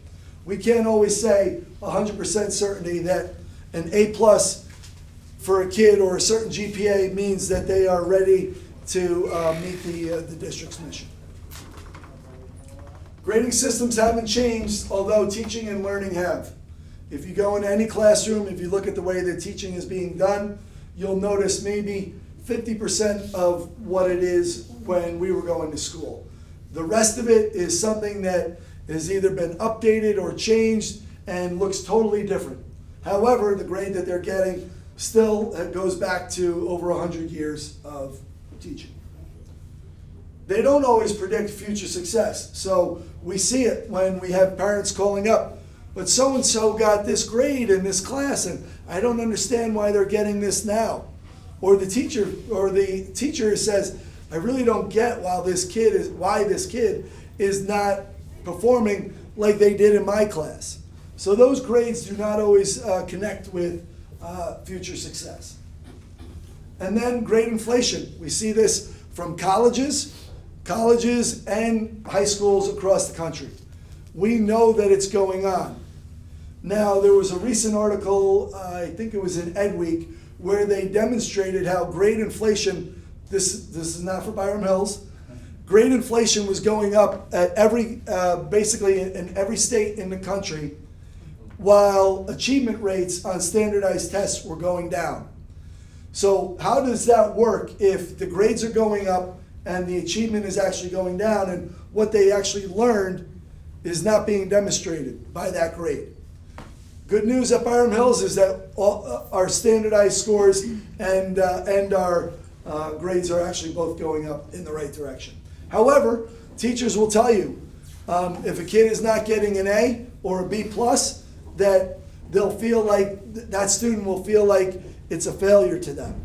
We can't always say 100% certainty that an A+ for a kid or a certain GPA means that they are ready to meet the district's mission. Grading systems haven't changed, although teaching and learning have. If you go into any classroom, if you look at the way that teaching is being done, you'll notice maybe 50% of what it is when we were going to school. The rest of it is something that has either been updated or changed and looks totally different. However, the grade that they're getting still goes back to over 100 years of teaching. They don't always predict future success. So we see it when we have parents calling up, but so-and-so got this grade in this class and I don't understand why they're getting this now. Or the teacher says, I really don't get why this kid is not performing like they did in my class. So those grades do not always connect with future success. And then grade inflation. We see this from colleges and high schools across the country. We know that it's going on. Now, there was a recent article, I think it was in Ed Week, where they demonstrated how grade inflation, this is not for Byram Hills, grade inflation was going up at basically in every state in the country, while achievement rates on standardized tests were going down. So how does that work if the grades are going up and the achievement is actually going down and what they actually learned is not being demonstrated by that grade? Good news at Byram Hills is that all our standardized scores and our grades are actually both going up in the right direction. However, teachers will tell you if a kid is not getting an A or a B+, that they'll feel like that student will feel like it's a failure to them.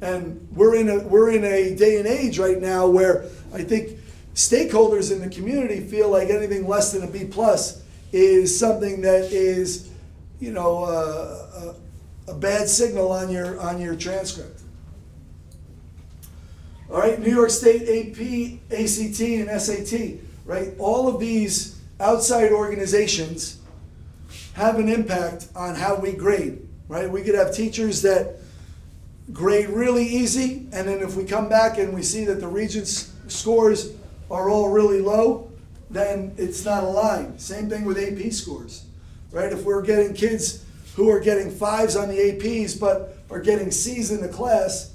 And we're in a day and age right now where I think stakeholders in the community feel like anything less than a B plus is something that is, a bad signal on your transcript. All right, New York State AP, ACT, and SAT, right? All of these outside organizations have an impact on how we grade, right? We could have teachers that grade really easy, and then if we come back and we see that the Regents scores are all really low, then it's not aligned. Same thing with AP scores, right? If we're getting kids who are getting 5s on the APs but are getting Cs in the class,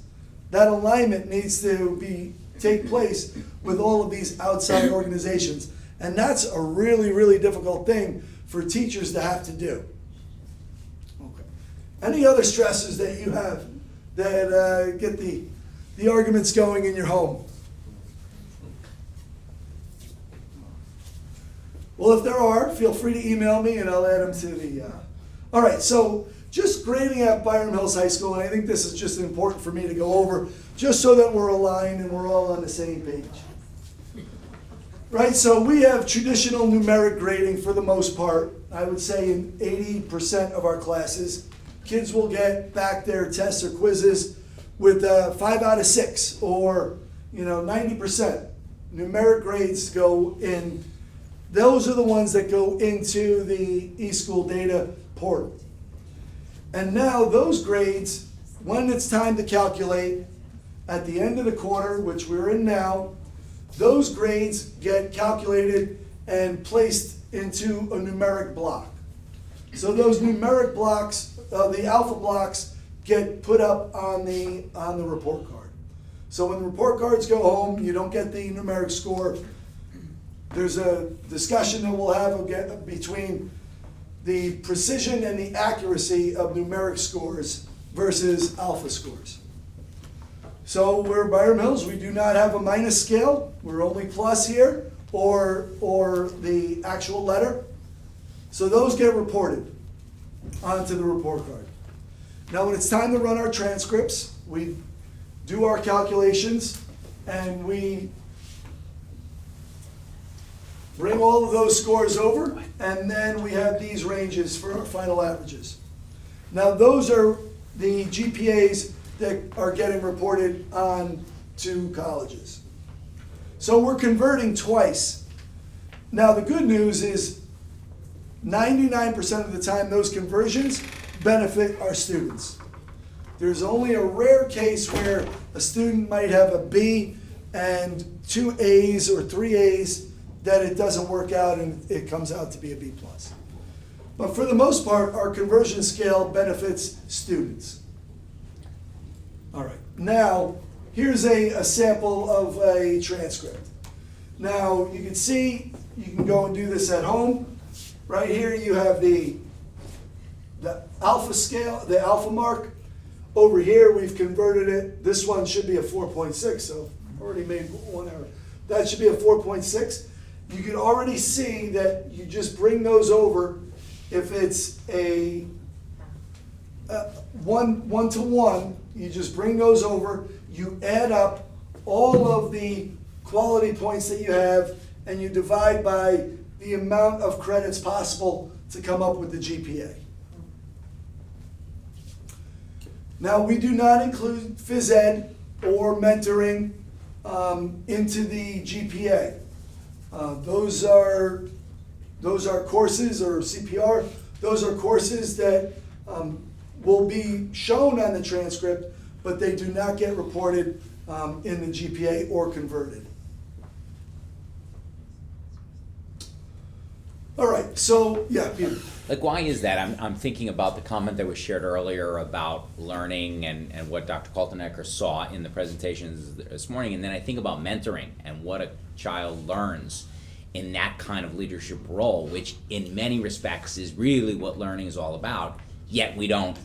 that alignment needs to take place with all of these outside organizations. And that's a really, really difficult thing for teachers to have to do. Okay. Any other stresses that you have that get the arguments going in your home? Well, if there are, feel free to email me and I'll add them to the... All right, so just grading at Byram Hills High School, and I think this is just important for me to go over, just so that we're aligned and we're all on the same page. Right, so we have traditional numeric grading for the most part. I would say in 80% of our classes, kids will get back their tests or quizzes with 5 out of 6 or 90%. Numeric grades go in. Those are the ones that go into the eSchool data portal. And now those grades, when it's time to calculate at the end of the quarter, which we're in now, those grades get calculated and placed into a numeric block. So those numeric blocks, the alpha blocks, get put up on the report card. So when the report cards go home, you don't get the numeric score. There's a discussion that we'll have between the precision and the accuracy of numeric scores versus alpha scores. So we're Byram Hills, we do not have a minus scale. We're only plus here or the actual letter. So those get reported onto the report card. Now when it's time to run our transcripts, we do our calculations and we bring all of those scores over, and then we have these ranges for our final averages. Now those are the GPAs that are getting reported on to colleges. So we're converting twice. Now the good news is 99% of the time those conversions benefit our students. There's only a rare case where a student might have a B and 2 A's or 3 A's that it doesn't work out and it comes out to be a B+. But for the most part, our conversion scale benefits students. All right, now here's a sample of a transcript. Now you can see, you can go and do this at home. Right here you have the alpha scale, the alpha mark. Over here we've converted it. This one should be a 4.6, so I've already made one error. That should be a 4.6. You can already see that you just bring those over. If it's a 1-to-1, you just bring those over. You add up all of the quality points that you have, and you divide by the amount of credits possible to come up with the GPA. Now, we do not include phys ed or mentoring into the GPA. Those are courses, or CPR, those are courses that will be shown on the transcript, but they do not get reported in the GPA or converted. All right, so yeah, Peter. Like, why is that? I'm thinking about the comment that was shared earlier about learning and what Dr. Kaltenecker saw in the presentations this morning, and then I think about mentoring and what a child learns in that kind of leadership role, which in many respects is really what learning is all about, yet we don't,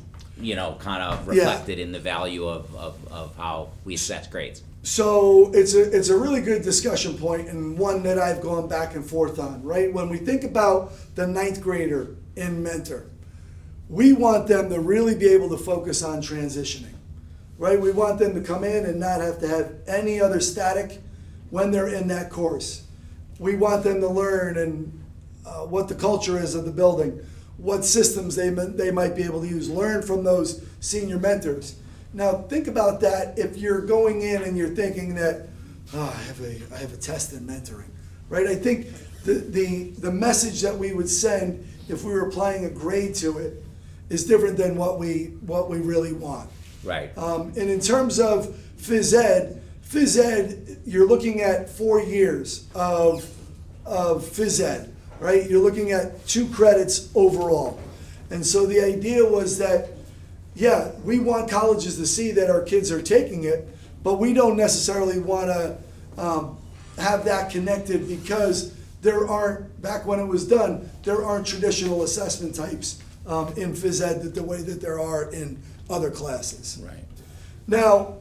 kind of reflect it in the value of how we assess grades. So it's a really good discussion point, and one that I've gone back and forth on, right? When we think about the 9th grader in Mentor, we want them to really be able to focus on transitioning. right? We want them to come in and not have to have any other static when they're in that course. We want them to learn and what the culture is of the building, what systems they might be able to use, learn from those senior mentors. Now think about that if you're going in and you're thinking that, oh, I have a test in mentoring, right? I think the message that we would send if we were applying a grade to it is different than what we really want. Right. And in terms of phys ed, you're looking at 4 years of phys ed, right? You're looking at 2 credits overall. And so the idea was that, yeah, we want colleges to see that our kids are taking it, but we don't necessarily want to have that connected because there aren't, back when it was done, there aren't traditional assessment types in phys ed the way that there are in other classes. Right. Now,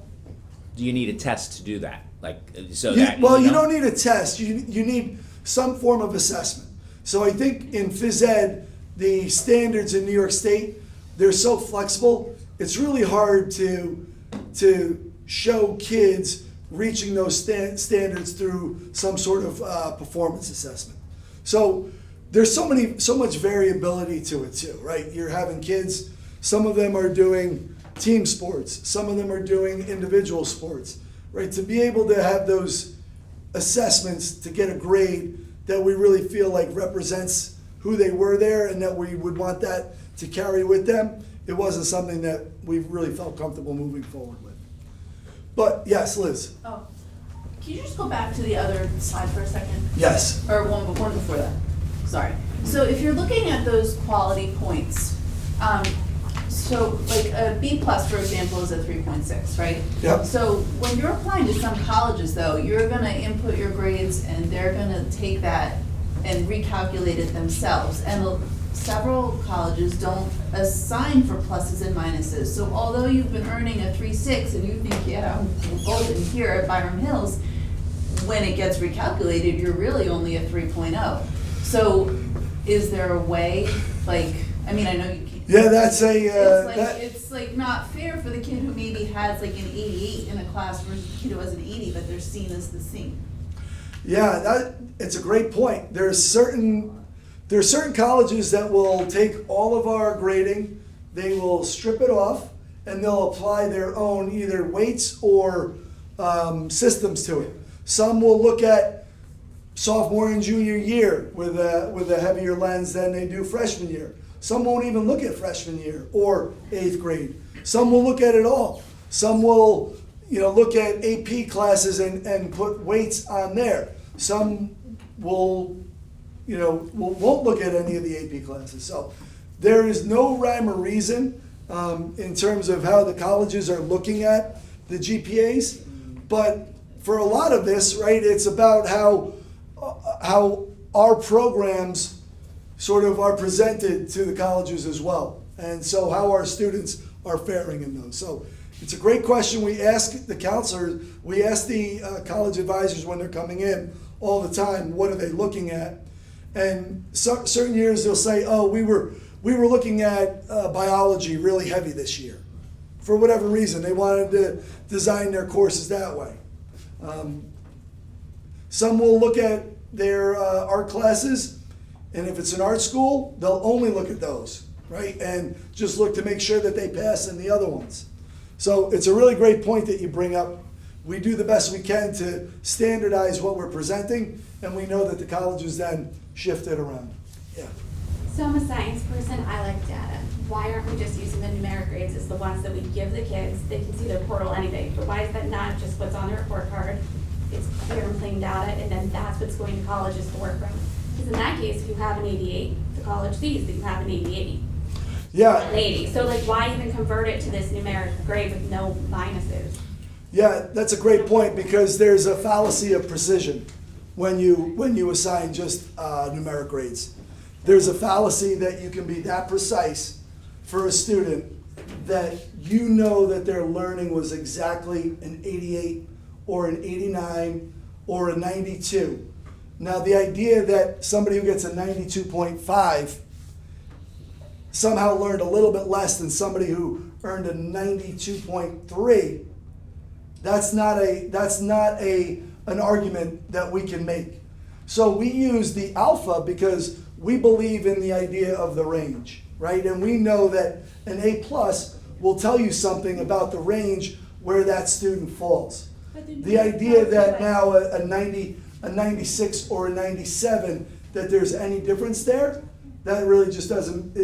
Do you need a test to do that? Like, so you that, well, you you know? don't need a test. You need some form of assessment. So I think in phys ed, the standards in New York State, they're so flexible. It's really hard to show kids reaching those standards through some sort of performance assessment. So there's so much variability to it too, right? You're having kids, some of them are doing team sports, some of them are doing individual sports, right? To be able to have those assessments to get a grade that we really feel like represents who they were there and that we would want that to carry with them, it wasn't something that we really felt comfortable moving forward with. But yes, Liz. Oh, can you just go back to the other slide for a second? Yes. Or one before that, sorry. So if you're looking at those quality points, so like a B plus, for example, is a 3.6, right? Yep. So when you're applying to some colleges though, you're gonna input your grades and they're gonna take that and recalculate it themselves. And several colleges don't assign for pluses and minuses. So although you've been earning a 3.6 and you think, yeah, I'm golden here at Byram Hills, when it gets recalculated, you're really only a 3.0. So is there a way, like, I mean, I know you can't. Yeah, that's a. It's like not fair for the kid who maybe has like an 88 in a class versus the kid who has an 80, but they're seen as the same. Yeah, it's a great point. There are certain colleges that will take all of our grading, they will strip it off, and they'll apply their own either weights or systems to it. Some will look at sophomore and junior year with a heavier lens than they do freshman year. Some won't even look at freshman year or 8th grade. Some will look at it all. Some will, look at AP classes and put weights on there. Some will, won't look at any of the AP classes. So there is no rhyme or reason in terms of how the colleges are looking at the GPAs. But for a lot of this, right, it's about how our programs sort of are presented to the colleges as well. And so how our students are faring in those. So it's a great question. We ask the counselors, we ask the college advisors when they're coming in all the time, what are they looking at? And certain years they'll say, oh, we were looking at biology really heavy this year. For whatever reason, they wanted to design their courses that way. Some will look at their art classes, and if it's an art school, they'll only look at those, right? And just look to make sure that they pass in the other ones. So it's a really great point that you bring up. We do the best we can to standardize what we're presenting, and we know that the colleges then shift it around. Yeah. So I'm a science person, I like data. Why aren't we just using the numeric grades as the ones that we give the kids? They can see their portal anything, but why is that not just what's on their report card? It's clear and plain data, and then that's what's going to colleges to work from. Because in that case, if you have an 88, the college sees that you have an 80. Yeah. An 80. So like, why even convert it to this numeric grade with no minuses? Yeah, that's a great point because there's a fallacy of precision when you assign just numeric grades. There's a fallacy that you can be that precise for a student that you know that their learning was exactly an 88 or an 89 or a 92. Now the idea that somebody who gets a 92.5 somehow learned a little bit less than somebody who earned a 92.3, that's not an argument that we can make. So we use the alpha because we believe in the idea of the range, right? And we know that an A+ will tell you something about the range where that student falls. The idea that now a 96 or a 97, that there's any difference there, that really just doesn't,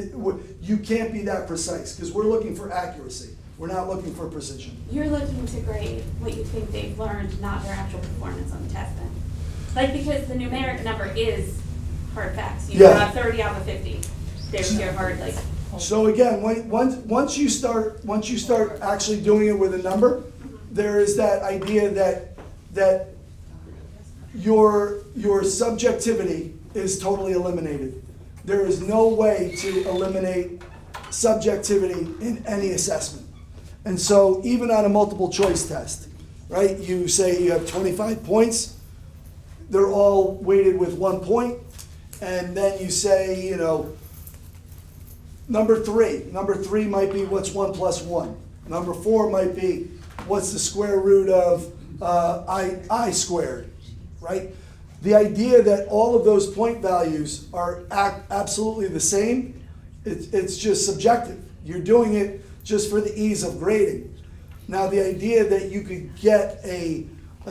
you can't be that precise because we're looking for accuracy. We're not looking for precision. You're looking to grade what you think they've learned, not their actual performance on the test then. Like, because the numeric number is hard facts. You got 30 out of 50. There's your hard, like. So again, once you start actually doing it with a number, there is that idea that your subjectivity is totally eliminated. There is no way to eliminate subjectivity in any assessment. And so even on a multiple choice test, right, you say you have 25 points, they're all weighted with 1 point, and then you say, number three might be what's 1 plus 1. Number 4 might be what's the square root of I squared, right? The idea that all of those point values are absolutely the same, it's just subjective. You're doing it just for the ease of grading. Now the idea that you could get a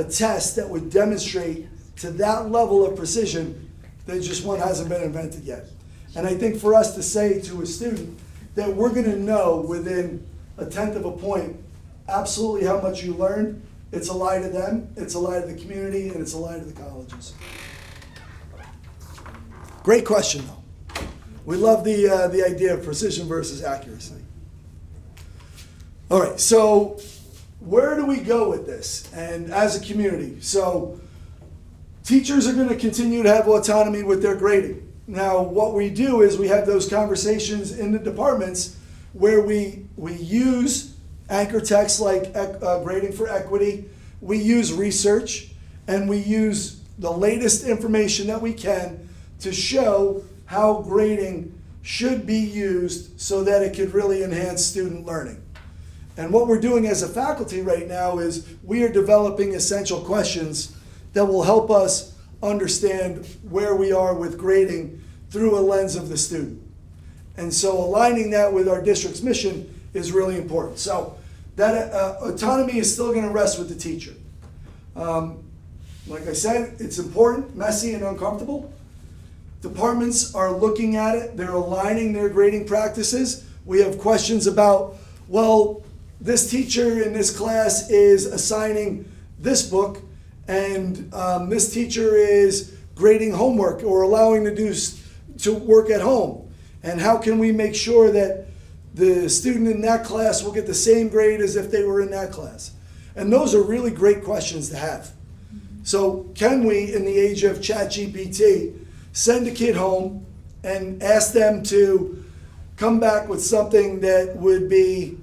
test that would demonstrate to that level of precision, that just one hasn't been invented yet. And I think for us to say to a student that we're going to know within 1/10 of a point absolutely how much you learned, it's a lie to them, it's a lie to the community, and it's a lie to the colleges. Great question, though. We love the idea of precision versus accuracy. All right, so where do we go with this? And as a community, so teachers are going to continue to have autonomy with their grading. Now, what we do is we have those conversations in the departments where we use anchor texts like grading for equity, we use research, and we use the latest information that we can to show how grading should be used so that it could really enhance student learning. And what we're doing as a faculty right now is we are developing essential questions that will help us understand where we are with grading through a lens of the student. And so aligning that with our district's mission is really important. So that autonomy is still going to rest with the teacher. Like I said, it's important, messy, and uncomfortable. Departments are looking at it. They're aligning their grading practices. We have questions about, well, this teacher in this class is assigning this book, and this teacher is grading homework or allowing to work at home. And how can we make sure that the student in that class will get the same grade as if they were in that class? And those are really great questions to have. So can we, in the age of ChatGPT, send a kid home and ask them to come back with something that would be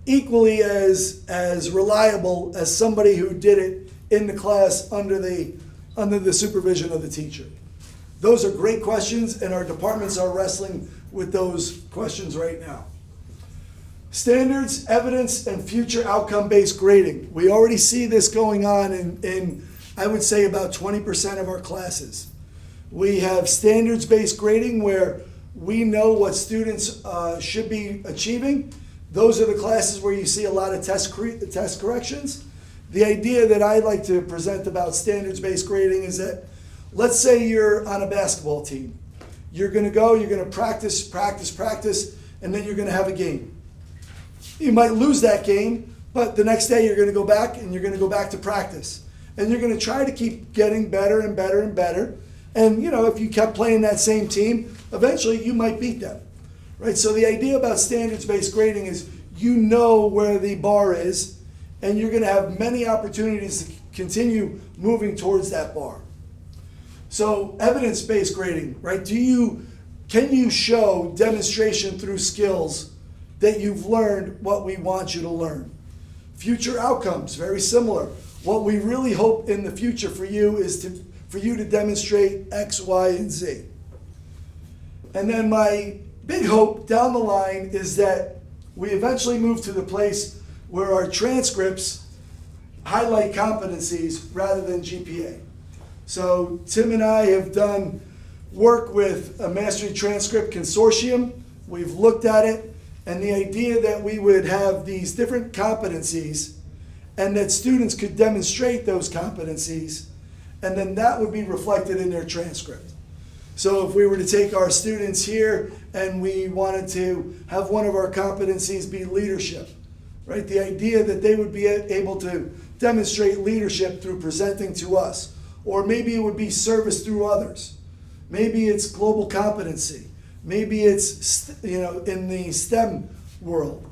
equally as reliable as somebody who did it in the class under the supervision of the teacher? Those are great questions, and our departments are wrestling with those questions right now. Standards, evidence, and future outcome-based grading. We already see this going on in I would say about 20% of our classes. We have standards-based grading where we know what students should be achieving. Those are the classes where you see a lot of test corrections. The idea that I like to present about standards-based grading is that, let's say you're on a basketball team. You're going to practice, and then you're going to have a game. You might lose that game, but the next day you're going to go back and you're going to go back to practice. And you're going to try to keep getting better and better and better. And if you kept playing that same team, eventually you might beat them. Right? So the idea about standards-based grading is you know where the bar is, and you're going to have many opportunities to continue moving towards that bar. So evidence-based grading, right? Can you show demonstration through skills that you've learned what we want you to learn? Future outcomes, very similar. What we really hope in the future for you is for you to demonstrate X, Y, and Z. And then my big hope down the line is that we eventually moved to the place where our transcripts highlight competencies rather than GPA. So Tim and I have done work with a Mastery Transcript Consortium. We've looked at it, and the idea that we would have these different competencies and that students could demonstrate those competencies, and then that would be reflected in their transcript. So if we were to take our students here and we wanted to have one of our competencies be leadership, right? The idea that they would be able to demonstrate leadership through presenting to us, or maybe it would be service through others. Maybe it's global competency. Maybe it's, in the STEM world.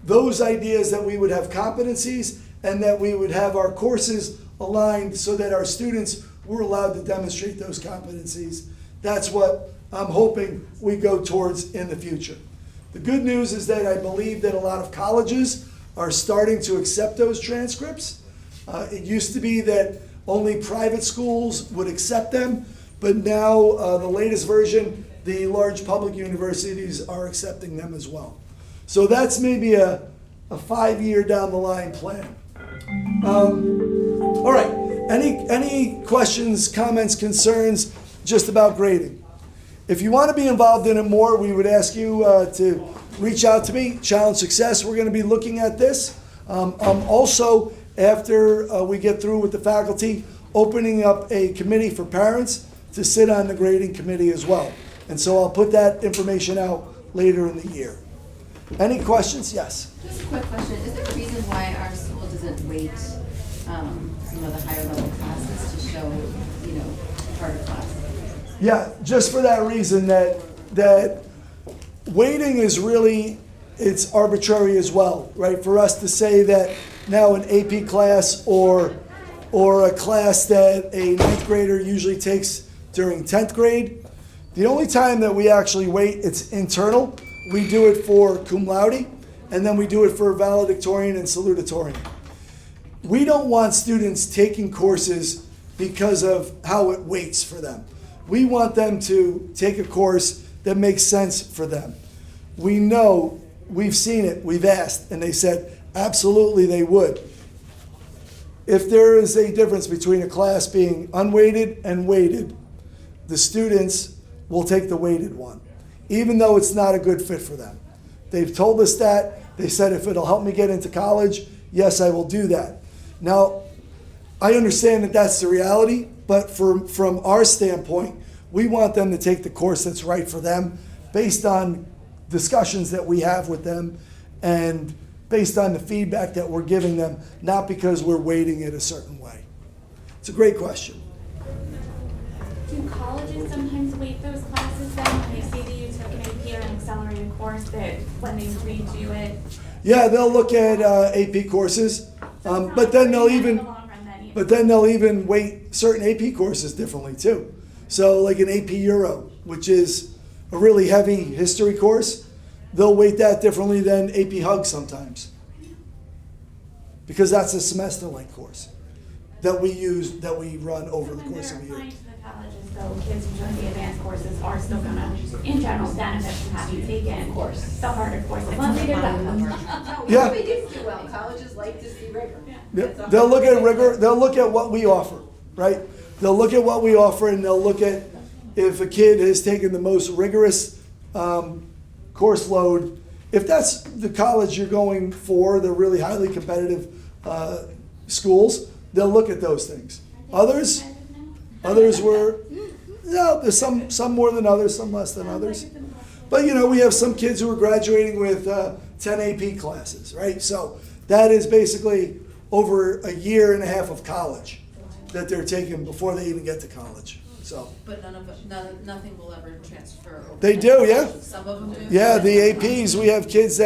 Those ideas that we would have competencies and that we would have our courses aligned so that our students were allowed to demonstrate those competencies. That's what I'm hoping we go towards in the future. The good news is that I believe that a lot of colleges are starting to accept those transcripts. It used to be that only private schools would accept them, but now the latest version, the large public universities are accepting them as well. So that's maybe a 5-year down the line plan. All right, any questions, comments, concerns just about grading? If you want to be involved in it more, we would ask you to reach out to me, Challenge Success. We're going to be looking at this. I'm also, after we get through with the faculty, opening up a committee for parents to sit on the grading committee as well. And so I'll put that information out later in the year. Any questions? Yes. Just a quick question. Is there a reason why our school doesn't weight some of the higher level classes to show, harder classes? Yeah, just for that reason that weighting is really, it's arbitrary as well, right? For us to say that now an AP class or a class that a 9th grader usually takes during 10th grade, the only time that we actually weight, it's internal. We do it for cum laude, and then we do it for valedictorian and salutatorian. We don't want students taking courses because of how it weights for them. We want them to take a course that makes sense for them. We know, we've seen it, we've asked, and they said absolutely they would. If there is a difference between a class being unweighted and weighted, the students will take the weighted one, even though it's not a good fit for them. They've told us that. They said if it'll help me get into college, yes, I will do that. Now, I understand that that's the reality, but from our standpoint, we want them to take the course that's right for them based on discussions that we have with them and based on the feedback that we're giving them, not because we're weighting it a certain way. It's a great question. Do colleges sometimes weight those classes then when they see that you took an AP or an accelerated course, that when they redo it? Yeah, they'll look at AP courses, but then they'll even weight certain AP courses differently too. So like an AP Euro, which is a really heavy history course, they'll weight that differently than AP Hug sometimes, because that's a semester length course that we run over the course of a year. So kids who join the advanced courses are still gonna, in general, benefit from having taken the harder courses. Once they get that. Yeah. They do well. Colleges like to see rigor. Yeah. They'll look at rigor. They'll look at what we offer, right? They'll look at what we offer, and they'll look at if a kid has taken the most rigorous course load. If that's the college you're going for, the really highly competitive schools, they'll look at those things. Others were, there's some more than others, some less than others. But we have some kids who are graduating with 10 AP classes, right? So that is basically over a year and a half of college that they're taking before they even get to college. So. But nothing will ever transfer over. They do, yeah. Some of them do. Yeah, the APs, we have kids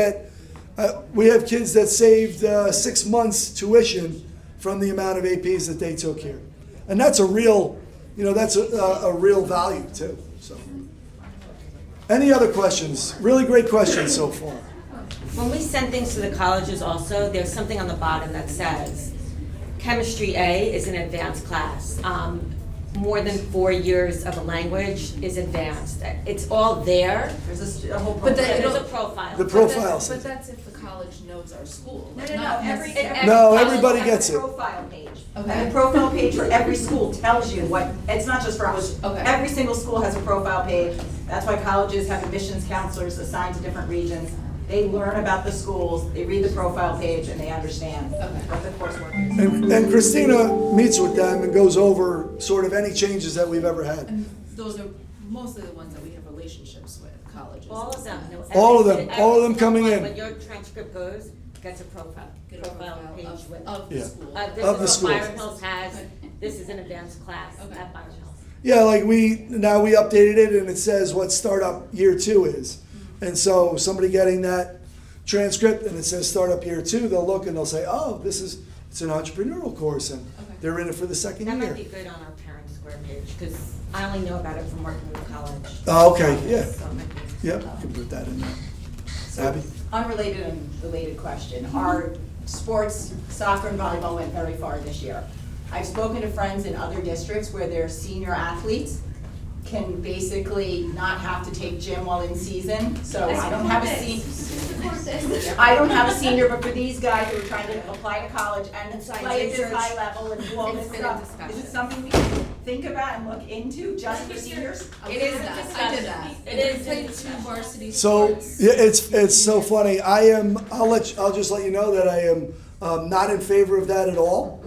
that saved 6 months tuition from the amount of APs that they took here. And that's a real, that's a real value too. So, any other questions? Really great questions so far. When we send things to the colleges also, there's something on the bottom that says, Chemistry A is an advanced class. more than 4 years of a language is advanced. It's all there. There's a whole But program. There's a profile. The profiles. But that's if the college knows our school. No, not every necessarily- No, college everybody has a gets it. Profile page. Okay. And the profile page for every school tells you what, it's not just for us. Okay. Every single school has a profile page. That's why colleges have admissions counselors assigned to different regions. They learn about the schools, they read the profile page, and they understand what the coursework is. And Christina meets with them and goes over sort of any changes that we've ever had. And those are mostly the ones that we have relationships with, colleges. All of them. No, All of every- them, all of them every coming single in. one, when your transcript goes, gets a profile page with. Of Yeah. the school. This Of the is schools. what Byram Hills has, this is an advanced class Okay. at Byram Hills. Yeah, like now we updated it and it says what startup year 2 is. And so somebody getting that transcript and it says startup year 2, they'll look and they'll say, oh, it's an entrepreneurial course and Okay. they're in it for the second That year. might be good on our parent square page, because I only know about it from working with college. Oh, okay, yeah. So it might be- Yep, you can put that in there. Abby? Unrelated and related question. Our sports, soccer and volleyball went very far this year. I've spoken to friends in other districts where their senior athletes can basically not have to take gym while in season. So I don't have a senior, but for these guys who are trying to apply to college and play at this high level and do all this It's been a stuff, discussion. is it something we can think about and look into just for seniors? It is a I did discussion. that. It is We a played discussion. 2 varsity So, sports. yeah, it's so funny. I'll just let you know that I am not in favor of that at all,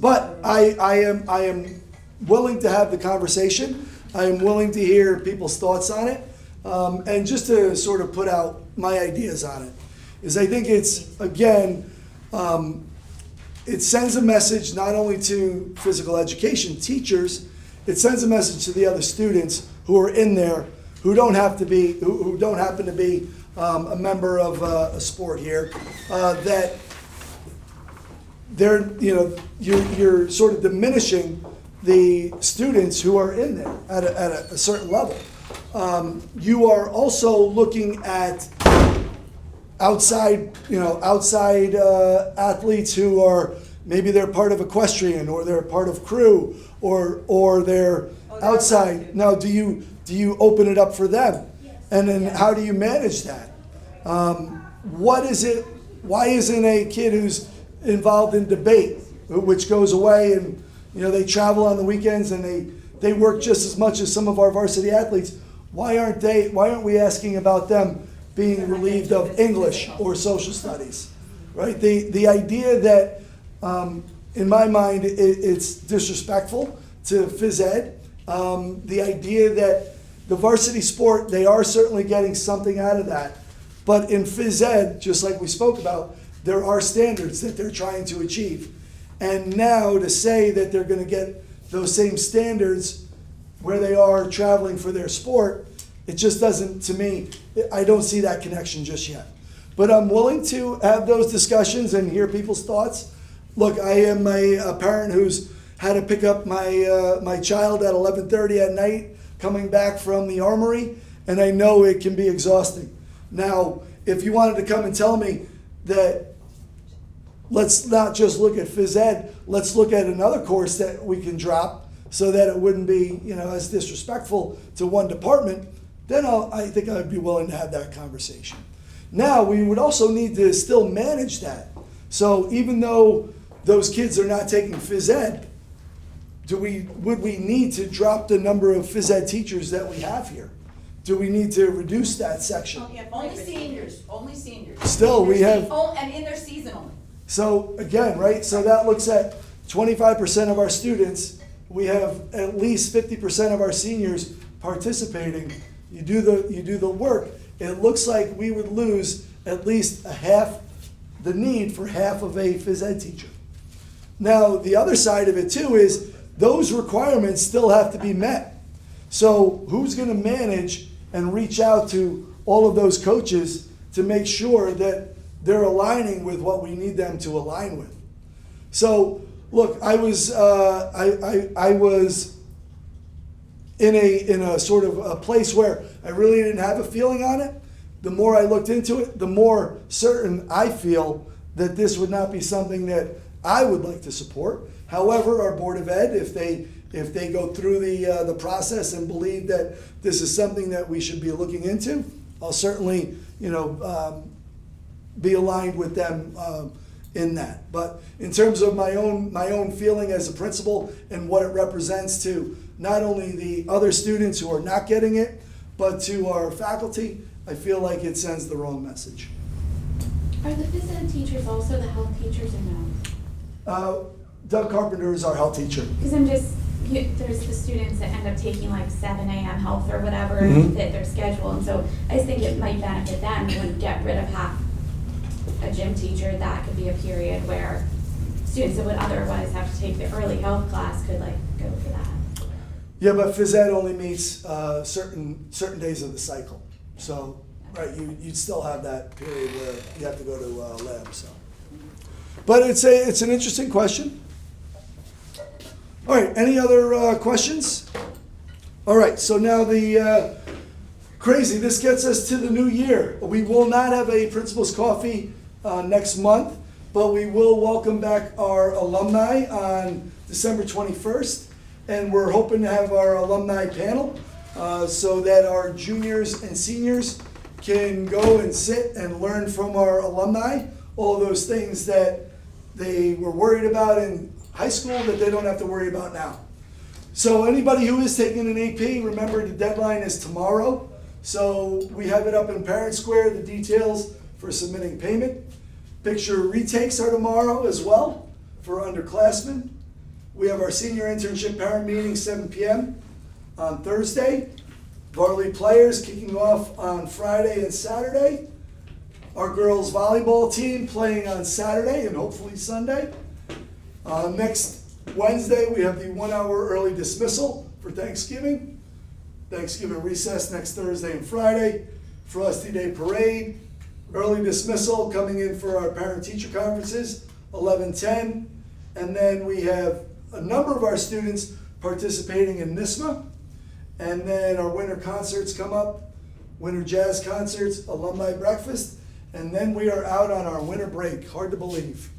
but I am willing to have the conversation. I am willing to hear people's thoughts on it, and just to sort of put out my ideas on it, is I think it's, again, it sends a message not only to physical education teachers, it sends a message to the other students who are in there who don't happen to be a member of a sport here, that you're sort of diminishing the students who are in there at a certain level. You are also looking at outside athletes who are, maybe they're part of equestrian or they're part of crew or they're outside. Now, do you open it up for them? And then how do you manage that? What is it? Why isn't a kid who's involved in debate, which goes away and they travel on the weekends and they work just as much as some of our varsity athletes? Why aren't we asking about them being relieved of English or social studies, right? The idea that, in my mind, it's disrespectful to phys ed. The idea that the varsity sport, they are certainly getting something out of that. But in phys ed, just like we spoke about, there are standards that they're trying to achieve. And now to say that they're going to get those same standards where they are traveling for their sport, it just doesn't, to me, I don't see that connection just yet. But I'm willing to have those discussions and hear people's thoughts. Look, I am a parent who's had to pick up my child at 11:30 at night coming back from the armory, and I know it can be exhausting. Now, if you wanted to come and tell me that let's not just look at phys ed, let's look at another course that we can drop so that it wouldn't be, as disrespectful to one department, then I think I'd be willing to have that conversation. Now, we would also need to still manage that. So even though those kids are not taking phys ed, would we need to drop the number of phys ed teachers that we have here? Do we need to reduce that section? Only seniors. Still, we have. And in their season only. So again, right, so that looks at 25% of our students. We have at least 50% of our seniors participating. You do the work. It looks like we would lose at least the need for half of a phys ed teacher. Now, the other side of it too is those requirements still have to be met. So who's going to manage and reach out to all of those coaches to make sure that they're aligning with what we need them to align with? So look, I was in a sort of a place where I really didn't have a feeling on it. The more I looked into it, the more certain I feel that this would not be something that I would like to support. However, our Board of Ed, if if they go through the process and believe that this is something that we should be looking into, I'll certainly, be aligned with them in that. But in terms of my own feeling as a principal and what it represents to not only the other students who are not getting it, but to our faculty, I feel like it sends the wrong message. Are the phys ed teachers also the health teachers or no? Doug Carpenter is our health teacher. Because there's the students that end up taking like 7 a.m. health or whatever Mhm. to fit their schedule, and so I just think it might benefit them. We would get rid of half a gym teacher. That could be a period where students that would otherwise have to take the early health class could like go for that. Yeah, but phys ed only meets certain days of the cycle. So, right, you'd still have that period where you have to go to lab. So, but it's an interesting question. All right, any other questions? All right, so now crazy. This gets us to the new year. We will not have a principal's coffee next month, but we will welcome back our alumni on December 21st. And we're hoping to have our alumni panel so that our juniors and seniors can go and sit and learn from our alumni all those things that they were worried about in high school that they don't have to worry about now. So anybody who is taking an AP, remember the deadline is tomorrow. So we have it up in Parent Square, the details for submitting payment. Picture retakes are tomorrow as well for underclassmen. We have our senior internship parent meeting, 7 p.m. on Thursday. Varley players kicking off on Friday and Saturday. Our girls volleyball team playing on Saturday and hopefully Sunday. Next Wednesday, we have the 1 hour early dismissal for Thanksgiving. Thanksgiving recess next Thursday and Friday. Frosty Day Parade. Early dismissal coming in for our parent-teacher conferences, 11:10. And then we have a number of our students participating in NISMA. And then our winter concerts come up, winter jazz concerts, alumni breakfast. And then we are out on our winter break, hard to believe.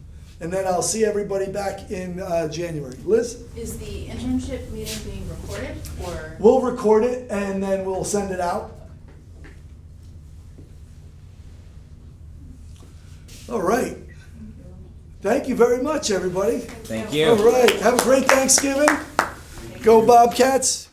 And then I'll see everybody back in January. Liz? Is the internship meeting being recorded, or? We'll record it and then we'll send it out. All right. Thank you very much, everybody. Thank you. All right. Have a great Thanksgiving. Go Bobcats.